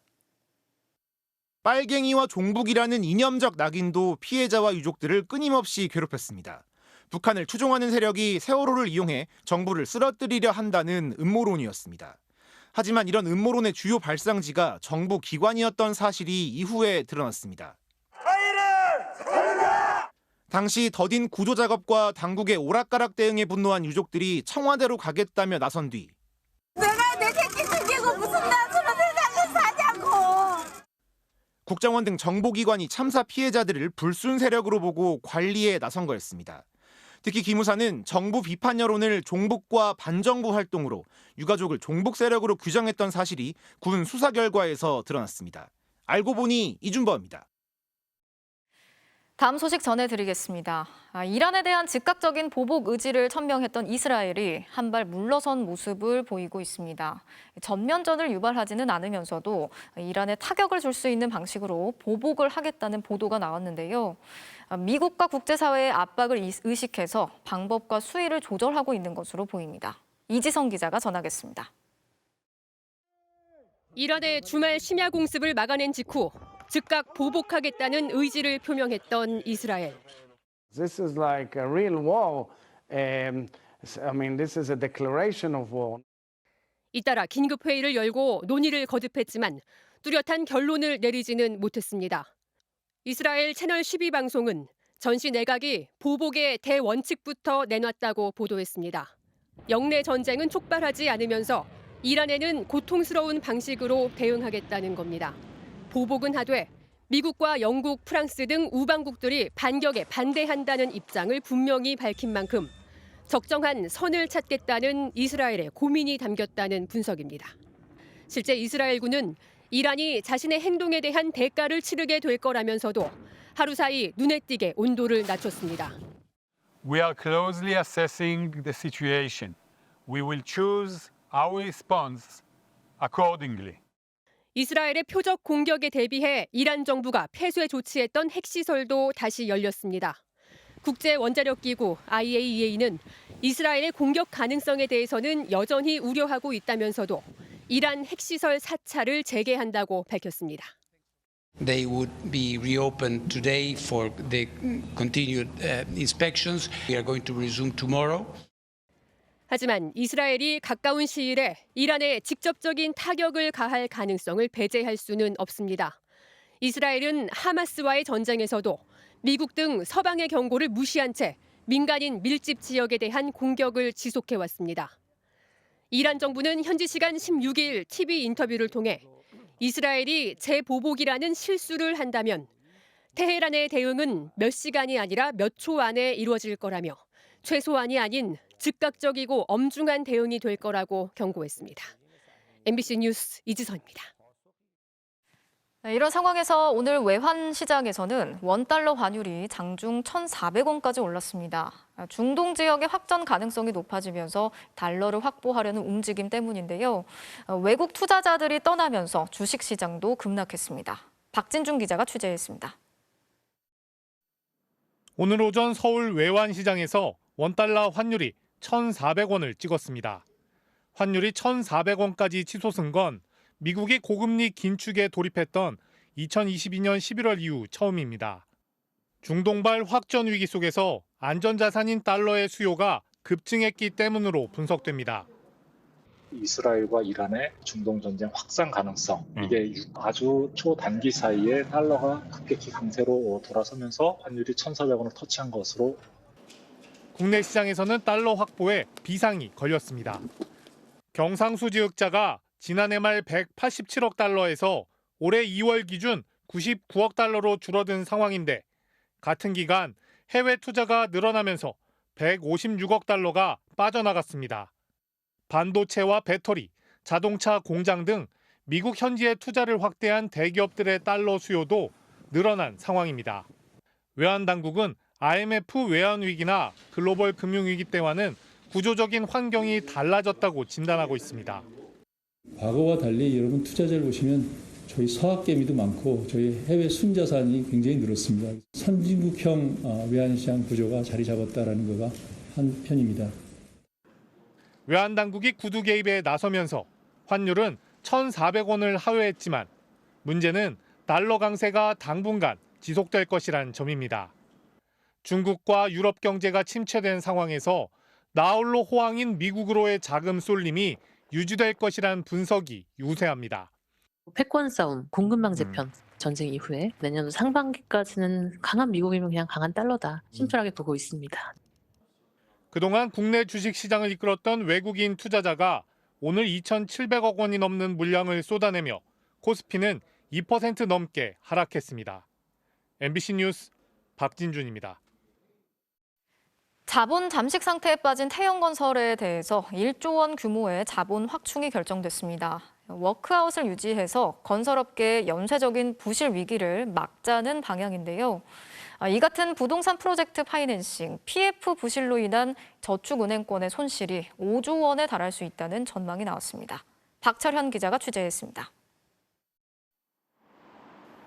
빨갱이와 종북이라는 이념적 낙인도 피해자와 유족들을 끊임없이 괴롭혔습니다. 북한을 추종하는 세력이 세월호를 이용해 정부를 쓰러뜨리려 한다는 음모론이었습니다. 하지만 이런 음모론의 주요 발상지가 정부 기관이었던 사실이 이후에 드러났습니다. 당시 더딘 구조작업과 당국의 오락가락 대응에 분노한 유족들이 청와대로 가겠다며 나선 뒤 내가 내 새끼 죽이고 무슨 낯으로 세상을 사냐고. 국정원 등 정보기관이 참사 피해자들을 불순 세력으로 보고 관리에 나선 거였습니다. 특히 기무사는 정부 비판 여론을 종북과 반정부 활동으로 유가족을 종북 세력으로 규정했던 사실이 군 수사 결과에서 드러났습니다. 알고 보니 이준범입니다. 다음 소식 전해드리겠습니다. 이란에 대한 즉각적인 보복 의지를 천명했던 이스라엘이 한 발 물러선 모습을 보이고 있습니다. 전면전을 유발하지는 않으면서도 이란에 타격을 줄 수 있는 방식으로 보복을 하겠다는 보도가 나왔는데요. 미국과 국제사회의 압박을 의식해서 방법과 수위를 조절하고 있는 것으로 보입니다. 이지성 기자가 전하겠습니다. 이란의 주말 심야 공습을 막아낸 직후 즉각 보복하겠다는 의지를 표명했던 이스라엘. This is like a real war. I mean, this is a declaration of war. 잇따라 긴급 회의를 열고 논의를 거듭했지만 뚜렷한 결론을 내리지는 못했습니다. 이스라엘 채널 12 방송은 전시 내각이 보복의 대원칙부터 내놨다고 보도했습니다. 영내 전쟁은 촉발하지 않으면서 이란에는 고통스러운 방식으로 대응하겠다는 겁니다. 보복은 하되 미국과 영국, 프랑스 등 우방국들이 반격에 반대한다는 입장을 분명히 밝힌 만큼 적정한 선을 찾겠다는 이스라엘의 고민이 담겼다는 분석입니다. 실제 이스라엘군은 이란이 자신의 행동에 대한 대가를 치르게 될 거라면서도 하루 사이 눈에 띄게 온도를 낮췄습니다. We are closely assessing the situation. We will choose our response accordingly. 이스라엘의 표적 공격에 대비해 이란 정부가 폐쇄 조치했던 핵시설도 다시 열렸습니다. 국제원자력기구 IAEA는 이스라엘의 공격 가능성에 대해서는 여전히 우려하고 있다면서도 이란 핵시설 사찰을 재개한다고 밝혔습니다. They would be reopened today for the continued inspections. We are going to resume tomorrow. 하지만 이스라엘이 가까운 시일에 이란에 직접적인 타격을 가할 가능성을 배제할 수는 없습니다. 이스라엘은 하마스와의 전쟁에서도 미국 등 서방의 경고를 무시한 채 민간인 밀집 지역에 대한 공격을 지속해왔습니다. 이란 정부는 현지 시간 16일 TV 인터뷰를 통해 이스라엘이 재보복이라는 실수를 한다면 테헤란의 대응은 몇 시간이 아니라 몇 초 안에 이루어질 거라며 최소한이 아닌 즉각적이고 엄중한 대응이 될 거라고 경고했습니다. MBC 뉴스 이지선입니다. 이런 상황에서 오늘 외환 시장에서는 원달러 환율이 장중 1,400원까지 올랐습니다. 중동 지역의 확전 가능성이 높아지면서 달러를 확보하려는 움직임 때문인데요. 외국 투자자들이 떠나면서 주식 시장도 급락했습니다. 박진중 기자가 취재했습니다. 오늘 오전 서울 외환 시장에서 원달러 환율이 1,400원을 찍었습니다. 환율이 1,400원까지 치솟은 건 미국이 고금리 긴축에 돌입했던 2022년 11월 이후 처음입니다. 중동발 확전 위기 속에서 안전자산인 달러의 수요가 급증했기 때문으로 분석됩니다. 이스라엘과 이란의 중동 전쟁 확산 가능성, 이게 아주 초단기 사이에 달러가 급격히 강세로 돌아서면서 환율이 1,400원을 터치한 것으로. 국내 시장에서는 달러 확보에 비상이 걸렸습니다. 경상수지흑자가 지난해 말 187억 달러에서 올해 2월 기준 99억 달러로 줄어든 상황인데 같은 기간 해외 투자가 늘어나면서 156억 달러가 빠져나갔습니다. 반도체와 배터리, 자동차 공장 등 미국 현지에 투자를 확대한 대기업들의 달러 수요도 늘어난 상황입니다. 외환당국은 IMF 외환위기나 글로벌 금융위기 때와는 구조적인 환경이 달라졌다고 진단하고 있습니다. 과거와 달리 여러분 투자자를 보시면 저희 서학개미도 많고 저희 해외 순자산이 굉장히 늘었습니다. 선진국형 외환시장 구조가 자리 잡았다라는 거가 한 편입니다. 외환 당국이 구두 개입에 나서면서 환율은 1,400원을 하회했지만 문제는 달러 강세가 당분간 지속될 것이란 점입니다. 중국과 유럽 경제가 침체된 상황에서 나홀로 호황인 미국으로의 자금 쏠림이 유지될 것이란 분석이 우세합니다. 패권 싸움, 공급망 재편 전쟁 이후에 내년 상반기까지는 강한 미국이면 그냥 강한 달러다. 심플하게 보고 있습니다. 그동안 국내 주식 시장을 이끌었던 외국인 투자자가 오늘 2,700억 원이 넘는 물량을 쏟아내며 코스피는 2% 넘게 하락했습니다. MBC 뉴스 박진준입니다. 자본 잠식 상태에 빠진 태영건설에 대해서 1조 원 규모의 자본 확충이 결정됐습니다. 워크아웃을 유지해서 건설업계의 연쇄적인 부실 위기를 막자는 방향인데요. 이 같은 부동산 프로젝트 파이낸싱, PF 부실로 인한 저축은행권의 손실이 5조 원에 달할 수 있다는 전망이 나왔습니다. 박철현 기자가 취재했습니다.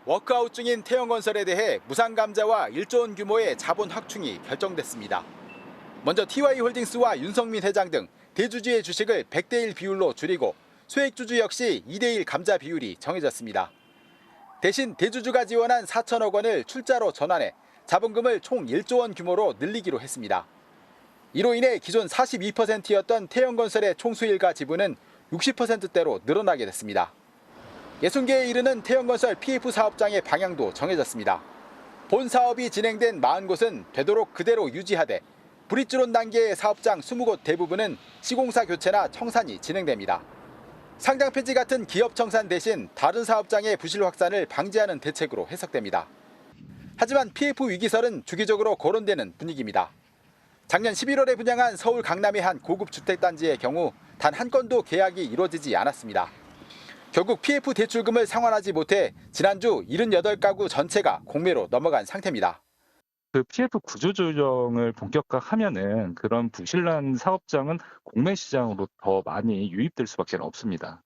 워크아웃 중인 태영건설에 대해 무상감자와 1조 원 규모의 자본 확충이 결정됐습니다. 먼저 TY홀딩스와 윤성민 회장 등 대주주의 주식을 100대 1 비율로 줄이고 소액주주 역시 2대 1 감자 비율이 정해졌습니다. 대신 대주주가 지원한 4천억 원을 출자로 전환해 자본금을 총 1조 원 규모로 늘리기로 했습니다. 이로 인해 기존 42%였던 태영건설의 총 수일과 지분은 60%대로 늘어나게 됐습니다. 60개에 이르는 태영건설 PF 사업장의 방향도 정해졌습니다. 본 사업이 진행된 40곳은 되도록 그대로 유지하되 브릿지론 단계의 사업장 20곳 대부분은 시공사 교체나 청산이 진행됩니다. 상장 폐지 같은 기업 청산 대신 다른 사업장의 부실 확산을 방지하는 대책으로 해석됩니다. 하지만 PF 위기설은 주기적으로 거론되는 분위기입니다. 작년 11월에 분양한 서울 강남의 한 고급 주택단지의 경우 단 한 건도 계약이 이루어지지 않았습니다. 결국 PF 대출금을 상환하지 못해 지난주 78가구 전체가 공매로 넘어간 상태입니다. 그 PF 구조조정을 본격화하면은 그런 부실난 사업장은 공매 시장으로 더 많이 유입될 수밖에 없습니다.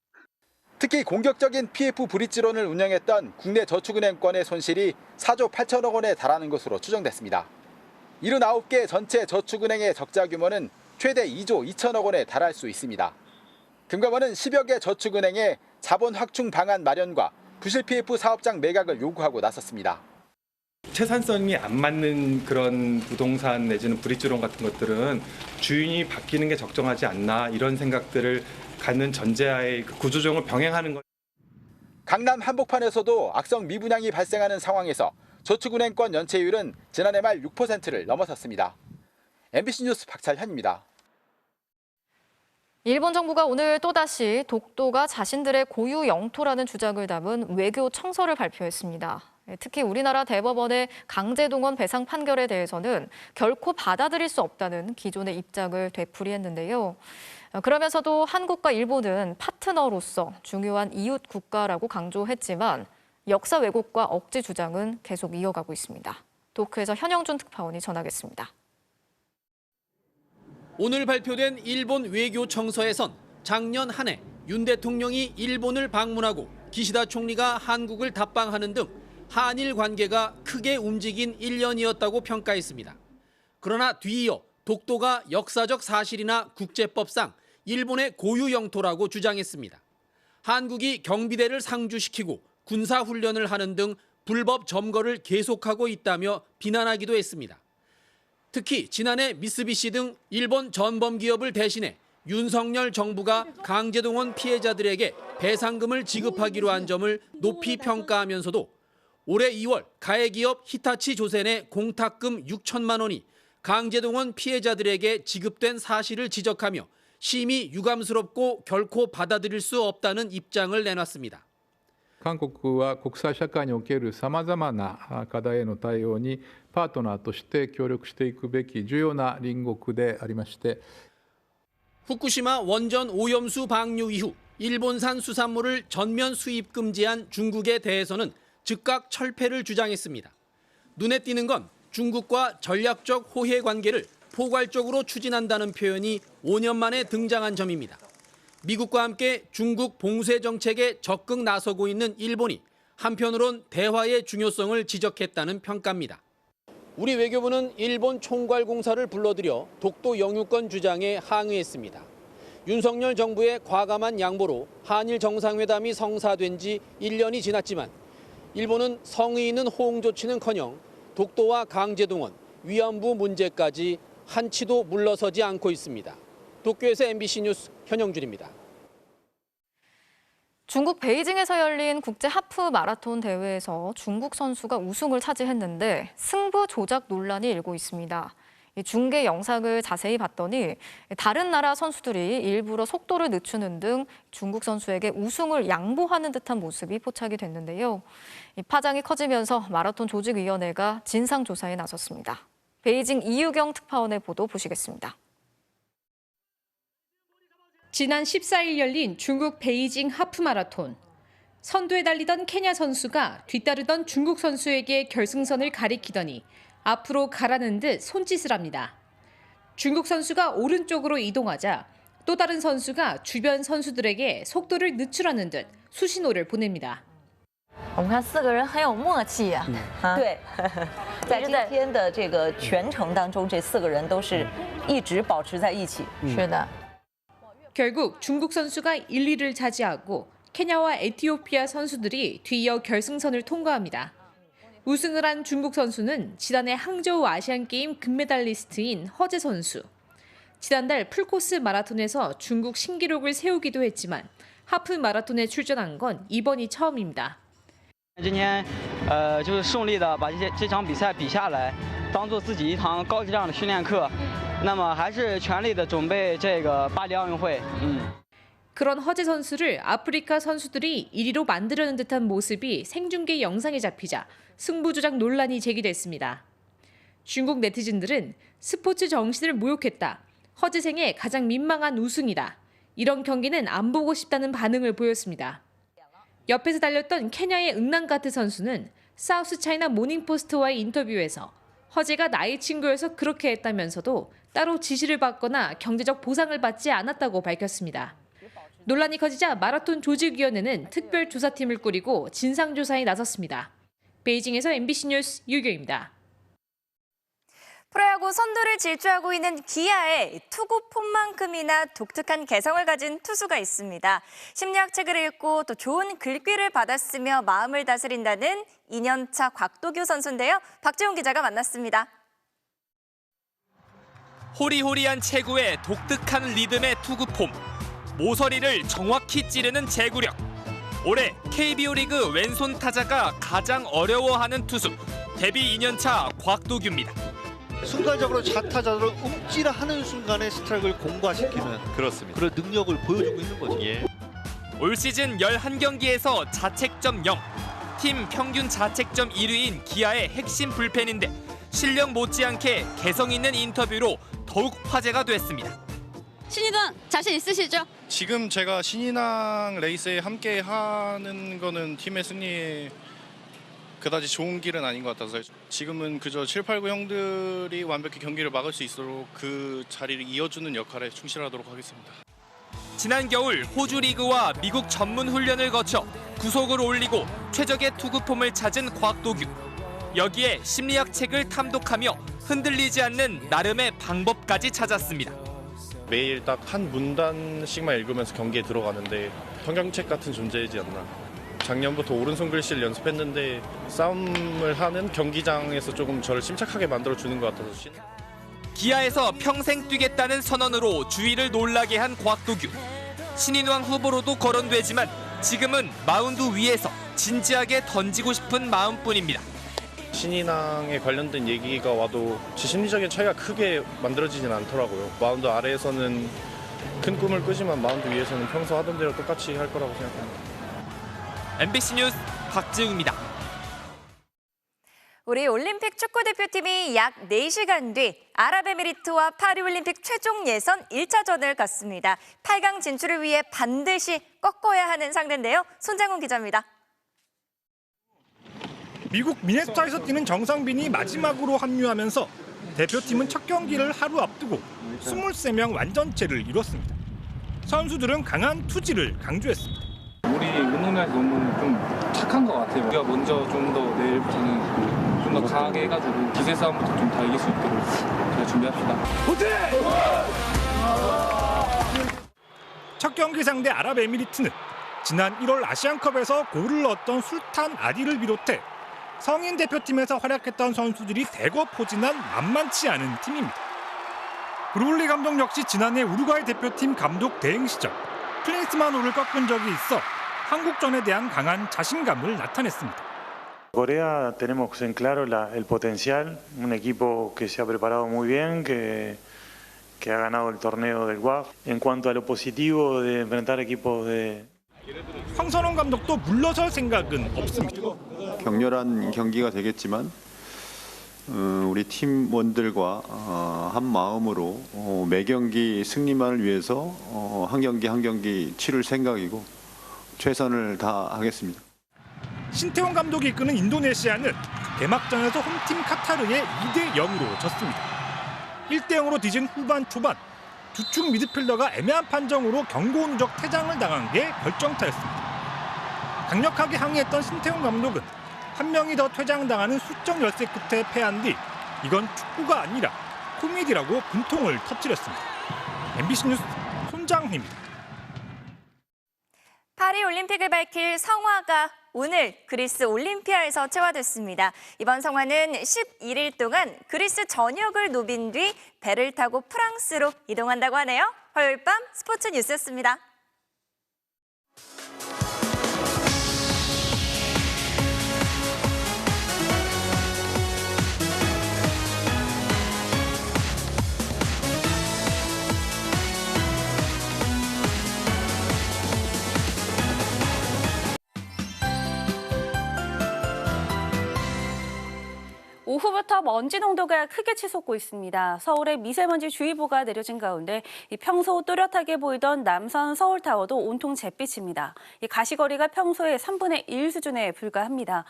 특히 공격적인 PF 브릿지론을 운영했던 국내 저축은행권의 손실이 4조 8천억 원에 달하는 것으로 추정됐습니다. 79개 전체 저축은행의 적자 규모는 최대 2조 2천억 원에 달할 수 있습니다. 금감원은 10여 개 저축은행에 자본 확충 방안 마련과 부실 PF 사업장 매각을 요구하고 나섰습니다. 채산성이 안 맞는 그런 부동산 내지는 브릿지론 같은 것들은 주인이 바뀌는 게 적정하지 않나 이런 생각들을 갖는 전제하에 구조조정을 병행하는 것. 강남 한복판에서도 악성 미분양이 발생하는 상황에서 저축은행권 연체율은 지난해 말 6%를 넘어섰습니다. MBC 뉴스 박철현입니다. 일본 정부가 오늘 또다시 독도가 자신들의 고유 영토라는 주장을 담은 외교 청서를 발표했습니다. 특히 우리나라 대법원의 강제동원 배상 판결에 대해서는 결코 받아들일 수 없다는 기존의 입장을 되풀이했는데요. 그러면서도 한국과 일본은 파트너로서 중요한 이웃 국가라고 강조했지만 역사 왜곡과 억지 주장은 계속 이어가고 있습니다. 도쿄에서 현영준 특파원이 전하겠습니다. 오늘 발표된 일본 외교 청서에선 작년 한 해 윤 대통령이 일본을 방문하고 기시다 총리가 한국을 답방하는 등 한일 관계가 크게 움직인 1년이었다고 평가했습니다. 그러나 뒤이어 독도가 역사적 사실이나 국제법상 일본의 고유 영토라고 주장했습니다. 한국이 경비대를 상주시키고 군사훈련을 하는 등 불법 점거를 계속하고 있다며 비난하기도 했습니다. 특히 지난해 미쓰비시 등 일본 전범기업을 대신해 윤석열 정부가 강제동원 피해자들에게 배상금을 지급하기로 한 점을 높이 평가하면서도 올해 2월 가해기업 히타치 조센의 공탁금 6천만 원이 강제동원 피해자들에게 지급된 사실을 지적하며 심히 유감스럽고 결코 받아들일 수 없다는 입장을 내놨습니다. 韓国は国際社会におけるさまざまな課題への対応にパートナーとして協力していくべき重要な隣国でありまして 후쿠시마 원전 오염수 방류 이후 일본산 수산물을 전면 수입 금지한 중국에 대해서는 즉각 철폐를 주장했습니다. 눈에 띄는 건 중국과 전략적 호혜 관계를 포괄적으로 추진한다는 표현이 5년 만에 등장한 점입니다. 미국과 함께 중국 봉쇄 정책에 적극 나서고 있는 일본이 한편으론 대화의 중요성을 지적했다는 평가입니다. 우리 외교부는 일본 총괄공사를 불러들여 독도 영유권 주장에 항의했습니다. 윤석열 정부의 과감한 양보로 한일 정상회담이 성사된 지 1년이 지났지만 일본은 성의 있는 호응 조치는커녕 독도와 강제동원, 위안부 문제까지 한치도 물러서지 않고 있습니다. 도쿄에서 MBC 뉴스 현영준입니다. 중국 베이징에서 열린 국제 하프 마라톤 대회에서 중국 선수가 우승을 차지했는데 승부 조작 논란이 일고 있습니다. 중계 영상을 자세히 봤더니 다른 나라 선수들이 일부러 속도를 늦추는 등 중국 선수에게 우승을 양보하는 듯한 모습이 포착이 됐는데요. 파장이 커지면서 마라톤 조직위원회가 진상조사에 나섰습니다. 베이징 이유경 특파원의 보도 보시겠습니다. 지난 14일 열린 중국 베이징 하프 마라톤. 선두에 달리던 케냐 선수가 뒤따르던 중국 선수에게 결승선을 가리키더니 앞으로 가라는 듯 손짓을 합니다. 중국 선수가 오른쪽으로 이동하자 또 다른 선수가 주변 선수들에게 속도를 늦추라는 듯 수신호를 보냅니다. 我们看4个人很有默契呀，对，在今天的这个全程当中，这4个人都是一直保持在一起。是的。 결국 중국 선수가 1, 2를 차지하고 케냐와 에티오피아 선수들이 뒤이어 결승선을 통과합니다. 우승을 한 중국 선수는 지난해 항저우 아시안게임 금메달리스트인 허재 선수. 지난달 풀코스 마라톤에서 중국 신기록을 세우기도 했지만 하프 마라톤에 출전한 건 이번이 처음입니다. 今天就是顺利的把这场比赛比下来，当做自己一堂高质量的训练课。那么还是全力的准备这个巴黎奥运会。 그런 허재 선수를 아프리카 선수들이 1위로 만들려는 듯한 모습이 생중계 영상에 잡히자 승부 조작 논란이 제기됐습니다. 중국 네티즌들은 스포츠 정신을 모욕했다. 허재생의 가장 민망한 우승이다. 이런 경기는 안 보고 싶다는 반응을 보였습니다. 옆에서 달렸던 케냐의 응난가트 선수는 사우스 차이나 모닝포스트와의 인터뷰에서 허재가 나의 친구여서 그렇게 했다면서도 따로 지시를 받거나 경제적 보상을 받지 않았다고 밝혔습니다. 논란이 커지자 마라톤 조직위원회는 특별조사팀을 꾸리고 진상조사에 나섰습니다. 베이징에서 MBC 뉴스 유경입니다. 프로야구 선두를 질주하고 있는 기아에 투구폼만큼이나 독특한 개성을 가진 투수가 있습니다. 심리학 책을 읽고 또 좋은 글귀를 받았으며 마음을 다스린다는 2년차 곽도규 선수인데요. 박지훈 기자가 만났습니다. 호리호리한 체구에 독특한 리듬의 투구폼, 모서리를 정확히 찌르는 제구력. 올해 KBO 리그 왼손 타자가 가장 어려워하는 투수, 데뷔 2년차 곽도규입니다. 순간적으로 좌타자를 움찔하는 순간에 스트라이크를 공과시키는 그렇습니다. 그런 능력을 보여주고 있는 거죠. 예. 올 시즌 11경기에서 자책점 0, 팀 평균 자책점 1위인 기아의 핵심 불펜인데 실력 못지않게 개성 있는 인터뷰로 더욱 화제가 됐습니다. 신인왕 자신 있으시죠? 지금 제가 신인왕 레이스에 함께 하는 거는 팀의 승리에 그다지 좋은 길은 아닌 것 같아서 지금은 그저 7, 8, 9 형들이 완벽히 경기를 막을 수 있도록 그 자리를 이어주는 역할에 충실하도록 하겠습니다. 지난 겨울 호주 리그와 미국 전문 훈련을 거쳐 구속을 올리고 최적의 투구폼을 찾은 곽도규. 여기에 심리학 책을 탐독하며 흔들리지 않는 나름의 방법까지 찾았습니다. 매일 딱 한 문단씩만 읽으면서 경기에 들어가는데 성경책 같은 존재이지 않나. 작년부터 오른손 글씨를 연습했는데 싸움을 하는 경기장에서 조금 저를 침착하게 만들어주는 것 같아서. 기아에서 평생 뛰겠다는 선언으로 주위를 놀라게 한 곽도규. 신인왕 후보로도 거론되지만 지금은 마운드 위에서 진지하게 던지고 싶은 마음뿐입니다. 신인왕에 관련된 얘기가 와도 제 심리적인 차이가 크게 만들어지진 않더라고요. 마운드 아래에서는 큰 꿈을 꾸지만 마운드 위에서는 평소 하던 대로 똑같이 할 거라고 생각합니다. MBC 뉴스 박지웅입니다. 우리 올림픽 축구대표팀이 약 4시간 뒤 아랍에미리트와 파리올림픽 최종 예선 1차전을 갖습니다. 8강 진출을 위해 반드시 꺾어야 하는 상대인데요. 손장훈 기자입니다. 미국 미네소타에서 뛰는 정상빈이 마지막으로 합류하면서 대표팀은 첫 경기를 하루 앞두고 23명 완전체를 이뤘습니다. 선수들은 강한 투지를 강조했습니다. 우리 운동량에서 너무 좀 착한 것 같아요. 우리가 먼저 좀 더 내일부터는 좀 더 강하게 해가지고 기세 싸움부터 좀 다 이길 수 있도록 잘 준비합시다. 첫 경기 상대 아랍에미리트는 지난 1월 아시안컵에서 골을 넣었던 술탄 아디를 비롯해 성인 대표팀에서 활약했던 선수들이 대거 포진한 만만치 않은 팀입니다. 브루블리 감독 역시 지난해 우루과이 대표팀 감독 대행 시절 클린스만호를 꺾은 적이 있어 한국전에 대한 강한 자신감을 나타냈습니다. Corea tenemos en claro el potencial, un equipo que se ha preparado muy bien, que ha ganado el torneo del WAF. En cuanto a lo positivo de enfrentar equipos de 황선홍 감독도 물러설 생각은 없습니다. 격렬한 경기가 되겠지만 우리 팀원들과 한 마음으로 매 경기 승리만을 위해서 한 경기 한 경기 치를 생각이고 최선을 다하겠습니다. 신태용 감독이 이끄는 인도네시아는 개막전에서 홈팀 카타르에 2대0으로 졌습니다. 1대0으로 뒤진 후반 초반 두축 미드필더가 애매한 판정으로 경고 누적 퇴장을 당한 게 결정타였습니다. 강력하게 항의했던 신태용 감독은 한 명이 더 퇴장당하는 수적 열세 끝에 패한 뒤 이건 축구가 아니라 코미디라고 분통을 터뜨렸습니다. MBC 뉴스 손장희입니다. 파리올림픽을 밝힐 성화가 오늘 그리스 올림피아에서 채화됐습니다. 이번 성화는 11일 동안 그리스 전역을 노빈 뒤 배를 타고 프랑스로 이동한다고 하네요. 화요일 밤 스포츠 뉴스였습니다. 오후부터 먼지 농도가 크게 치솟고 있습니다. 서울에 미세먼지 주의보가 내려진 가운데 평소 또렷하게 보이던 남산 서울타워도 온통 잿빛입니다. 가시거리가 평소의 3분의 1 수준에 불과합니다.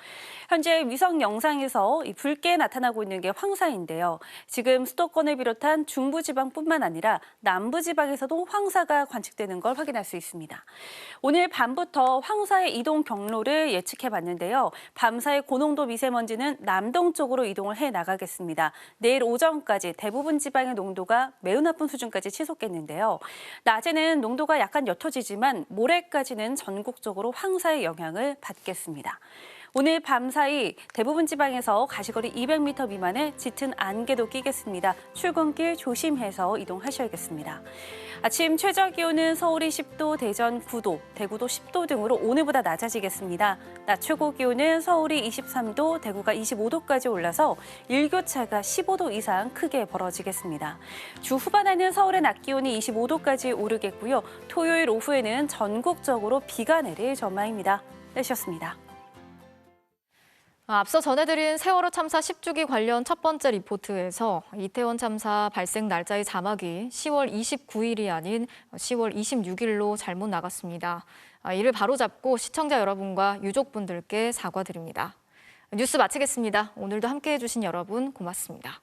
현재 위성 영상에서 붉게 나타나고 있는 게 황사인데요. 지금 수도권을 비롯한 중부지방뿐만 아니라 남부지방에서도 황사가 관측되는 걸 확인할 수 있습니다. 오늘 밤부터 황사의 이동 경로를 예측해봤는데요. 밤사이 고농도 미세먼지는 남동쪽으로 이동을 해나가겠습니다. 내일 오전까지 대부분 지방의 농도가 매우 나쁜 수준까지 치솟겠는데요. 낮에는 농도가 약간 옅어지지만 모레까지는 전국적으로 황사의 영향을 받겠습니다. 오늘 밤사이 대부분 지방에서 가시거리 200m 미만의 짙은 안개도 끼겠습니다. 출근길 조심해서 이동하셔야겠습니다. 아침 최저 기온은 서울이 10도, 대전 9도, 대구도 10도 등으로 오늘보다 낮아지겠습니다. 낮 최고 기온은 서울이 23도, 대구가 25도까지 올라서 일교차가 15도 이상 크게 벌어지겠습니다. 주 후반에는 서울의 낮 기온이 25도까지 오르겠고요. 토요일 오후에는 전국적으로 비가 내릴 전망입니다. 날씨였습니다. 앞서 전해드린 세월호 참사 10주기 관련 첫 번째 리포트에서 이태원 참사 발생 날짜의 자막이 10월 29일이 아닌 10월 26일로 잘못 나갔습니다. 이를 바로잡고 시청자 여러분과 유족분들께 사과드립니다. 뉴스 마치겠습니다. 오늘도 함께해 주신 여러분 고맙습니다.